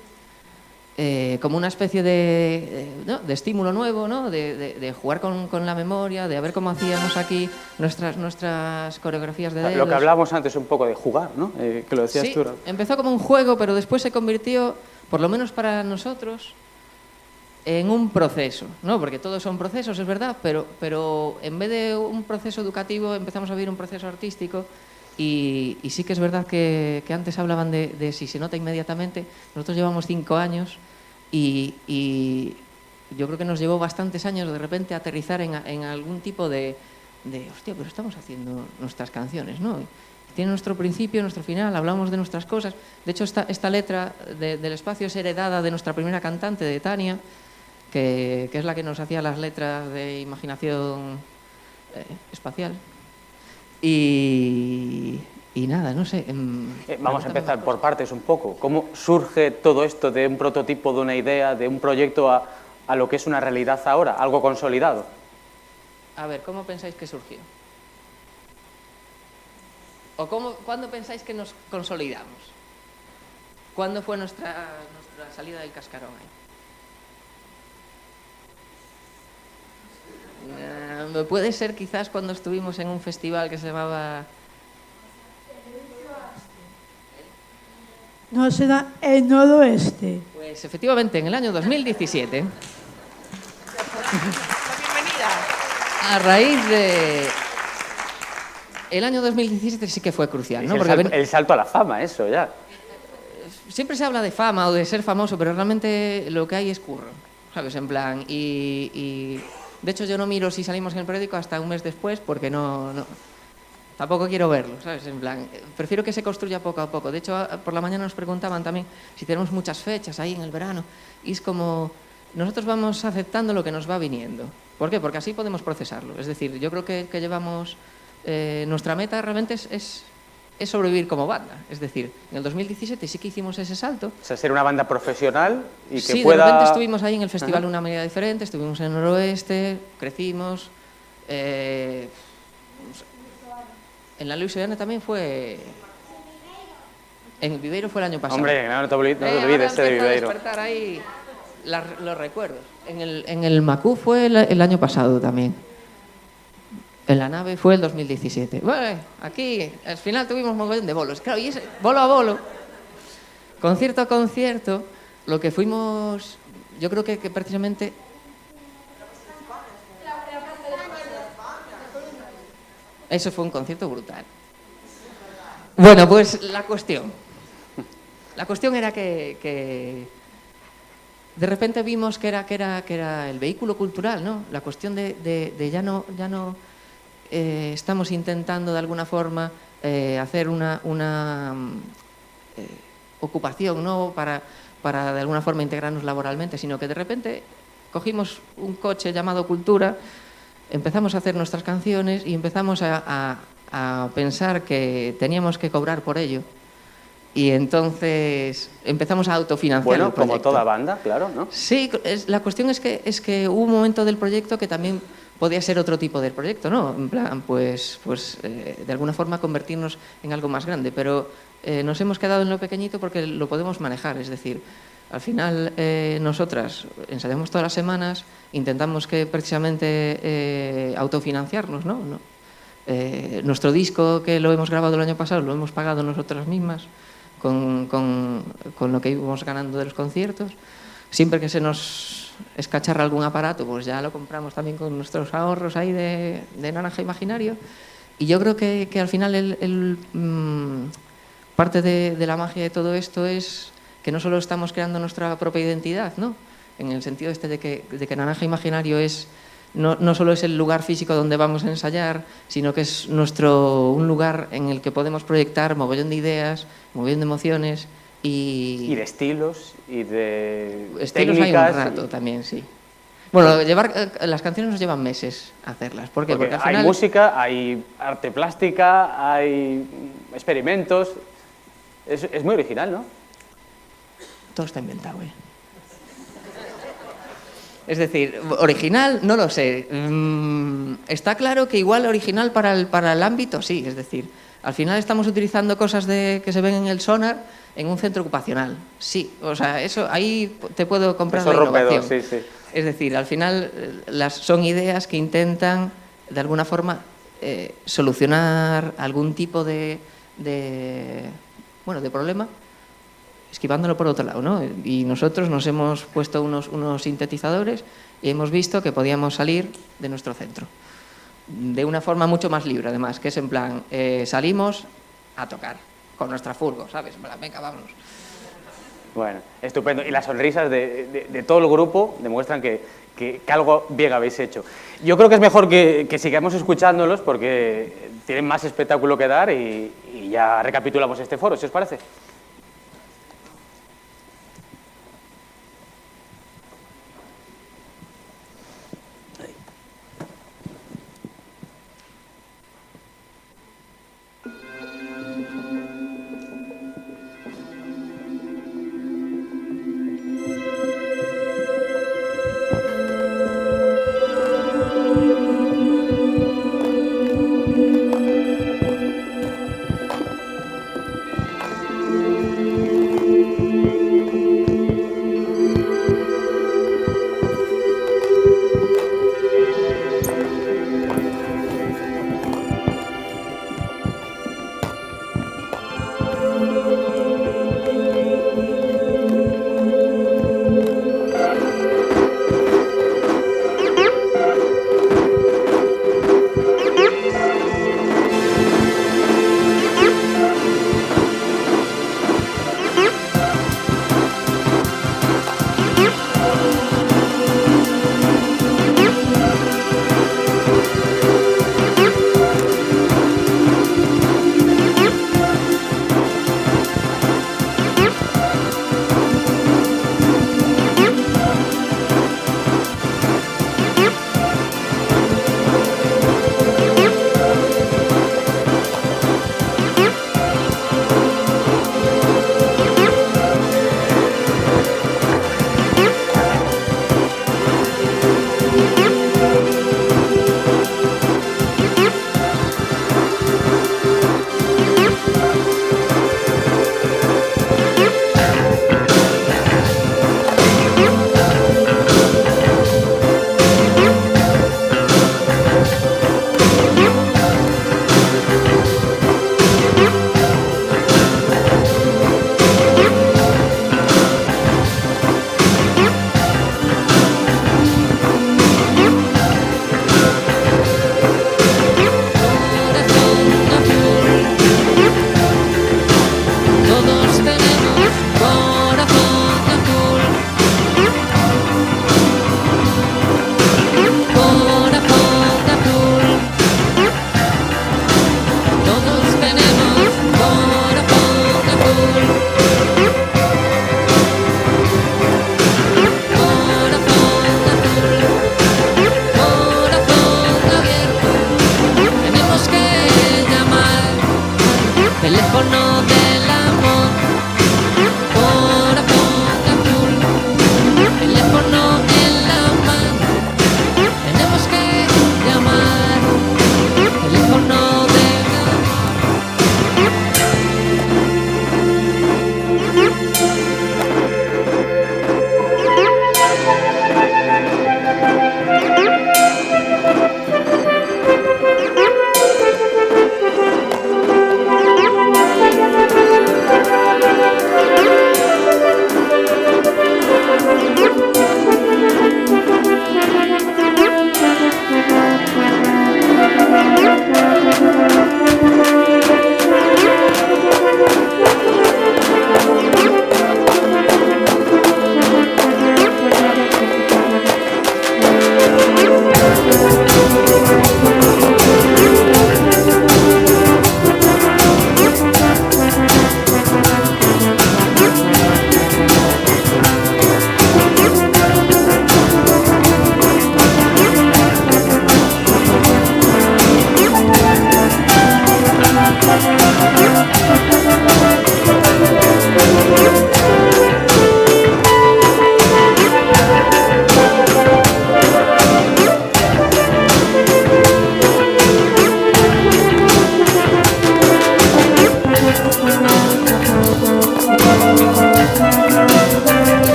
como una especie de estímulo nuevo, ¿no? de jugar con la memoria, de ver cómo hacíamos aquí nuestras coreografías de dedos. Lo que hablábamos antes un poco de jugar, ¿no? Que lo decías sí, tú. ¿No? Empezó como un juego, pero después se convirtió, por lo menos para nosotros, en un proceso, ¿no? Porque todos son procesos, es verdad, pero en vez de un proceso educativo empezamos a vivir un proceso artístico. Y sí que es verdad que antes hablaban de si se nota inmediatamente. Nosotros llevamos 5 años y yo creo que nos llevó bastantes años de repente aterrizar en algún tipo de hostia, pero estamos haciendo nuestras canciones, ¿no? Tiene nuestro principio, nuestro final, hablamos de nuestras cosas. De hecho, esta letra del espacio es heredada de nuestra primera cantante, de Tania, que es la que nos hacía las letras de imaginación espacial. Y nada, no sé. Vamos a empezar por partes un poco. ¿Cómo surge todo esto de un prototipo, de una idea, de un proyecto a lo que es una realidad ahora, algo consolidado? A ver, ¿cómo pensáis que surgió? ¿O cuándo pensáis que nos consolidamos? ¿Cuándo fue nuestra salida del cascarón ahí? Puede ser quizás cuando estuvimos en un festival que se llamaba... No, será el Noroeste. Pues efectivamente, en el año 2017. Bienvenida. A raíz de... El año 2017 sí que fue crucial, ¿no? Porque el salto a la fama, eso ya. Siempre se habla de fama o de ser famoso, pero realmente lo que hay es curro, ¿sabes? En plan, y de hecho yo no miro si salimos en el periódico hasta un mes después porque no tampoco quiero verlo, ¿sabes? En plan, prefiero que se construya poco a poco. De hecho, por la mañana nos preguntaban también si tenemos muchas fechas ahí en el verano, y es como nosotros vamos aceptando lo que nos va viniendo. ¿Por qué? Porque así podemos procesarlo. Es decir, yo creo que llevamos... nuestra meta realmente es sobrevivir como banda. Es decir, en el 2017 sí que hicimos ese salto. O sea, ser una banda profesional y que sí, pueda... de repente estuvimos ahí en el festival de una manera diferente, estuvimos en el Noroeste, crecimos. En la Luis Soriano también fue... En el Viveiro fue el año pasado. Hombre, no te olvides de Viveiro. Despertar ahí los recuerdos. En el Macú fue el año pasado también. En la nave fue el 2017. Bueno, aquí al final tuvimos un montón de bolos. Claro, y ese bolo a bolo, concierto a concierto, lo que fuimos, yo creo que precisamente... Eso fue un concierto brutal. Bueno, pues la cuestión era que de repente vimos que era el vehículo cultural, ¿no? La cuestión de ya no estamos intentando de alguna forma hacer una ocupación, ¿no? para de alguna forma integrarnos laboralmente, sino que de repente cogimos un coche llamado Cultura, empezamos a hacer nuestras canciones y empezamos a pensar que teníamos que cobrar por ello. Y entonces empezamos a autofinanciar. Bueno, el proyecto. como toda banda, claro, ¿no? Sí, la cuestión es que hubo un momento del proyecto que también podía ser otro tipo de proyecto, ¿no? En plan, pues de alguna forma convertirnos en algo más grande, pero nos hemos quedado en lo pequeñito porque lo podemos manejar, es decir, al final nosotras ensayamos todas las semanas, intentamos que precisamente autofinanciarnos, ¿no? Nuestro disco, que lo hemos grabado el año pasado, lo hemos pagado nosotras mismas. con lo que íbamos ganando de los conciertos. Siempre que se nos escacharra algún aparato, pues ya lo compramos también con nuestros ahorros ahí de Naranja Imaginario. Y yo creo que al final parte de la magia de todo esto es que no solo estamos creando nuestra propia identidad, ¿no? En el sentido de que Naranja Imaginario no solo es el lugar físico donde vamos a ensayar, sino que es un lugar en el que podemos proyectar mogollón de ideas, mogollón de emociones y de estilos y de estilos técnicas. Hay un rato también, sí. Bueno, las canciones nos llevan meses hacerlas. ¿Por qué? Porque al final hay música, hay arte plástica, hay experimentos. Es muy original, ¿no? Todo está inventado, ¿eh? Es decir, original, no lo sé. Está claro que igual original para el ámbito, sí. Es decir, al final estamos utilizando cosas que se ven en el sonar en un centro ocupacional. Sí, o sea, eso ahí te puedo comprar la innovación. Sí, sí. Es decir, al final son ideas que intentan, de alguna forma, solucionar algún tipo de problema, esquivándolo por otro lado, ¿no? Y nosotros nos hemos puesto unos sintetizadores y hemos visto que podíamos salir de nuestro centro. De una forma mucho más libre, además, que es en plan, salimos a tocar con nuestra furgo, ¿sabes? Venga, vámonos. Bueno, estupendo. Y las sonrisas de todo el grupo demuestran que algo bien habéis hecho. Yo creo que es mejor que sigamos escuchándolos porque tienen más espectáculo que dar y ya recapitulamos este foro, ¿si os parece?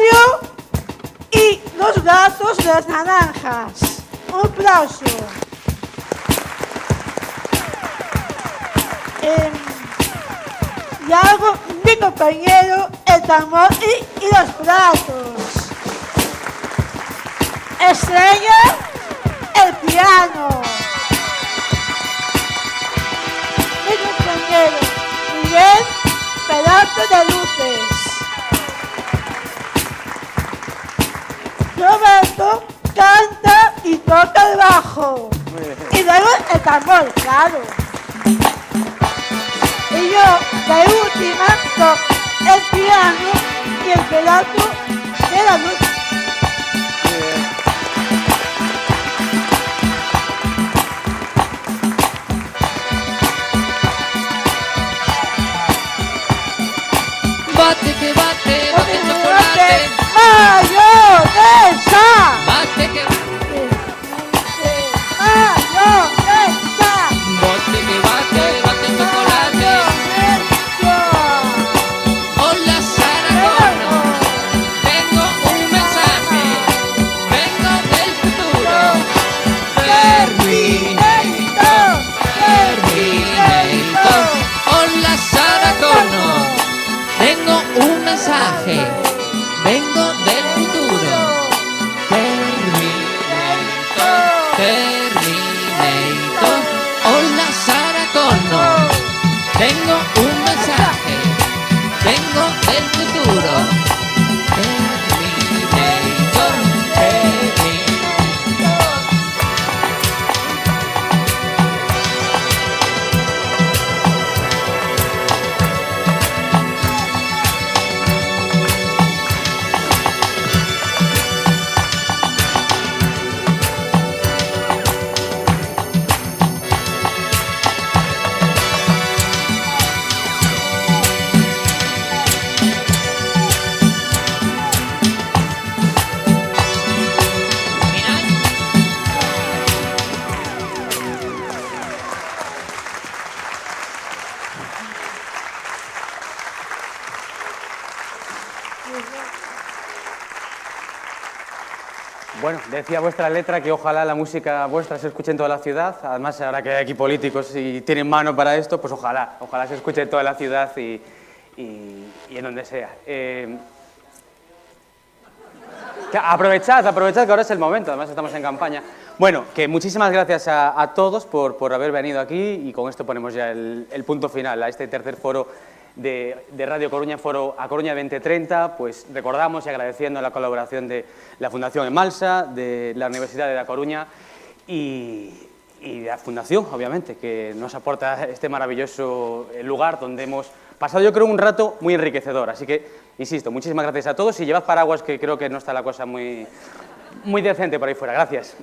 radio y los gatos de las naranjas. Un aplauso. Y hago mi compañero el tambor y los platos. Estrella el piano. Mi compañero Miguel pedazo de luces. Roberto canta y toca el bajo. Y luego el tambor, claro. Y yo, de última, toco el piano y el pedazo de la luz. Bate que bate, bate chocolate. ¡Mayonesa! Bate que bate, ¡Mayonesa! bote que bate, bate chocolate. Hola Saragono, tengo un mensaje, vengo del futuro. Terminator, Terminator. Hola Saragono, tengo un mensaje, vengo del futuro. Terminator, Terminator. Hola Sarah Connor, tengo un mensaje, vengo del futuro. Terminator, Terminator. Bueno, decía vuestra letra que ojalá la música vuestra se escuche en toda la ciudad. Además, ahora que hay aquí políticos y tienen mano para esto, pues ojalá se escuche en toda la ciudad y en donde sea. Aprovechad que ahora es el momento, además estamos en campaña. Bueno, que muchísimas gracias a todos por haber venido aquí y con esto ponemos ya el punto final a este tercer foro de Radio Coruña, Foro A Coruña 2030, pues recordamos y agradeciendo la colaboración de la Fundación Emalsa, de la Universidad de La Coruña y la Fundación, obviamente, que nos aporta este maravilloso lugar donde hemos pasado, yo creo, un rato muy enriquecedor. Así que, insisto, muchísimas gracias a todos y llevad paraguas, que creo que no está la cosa muy decente por ahí fuera. Gracias.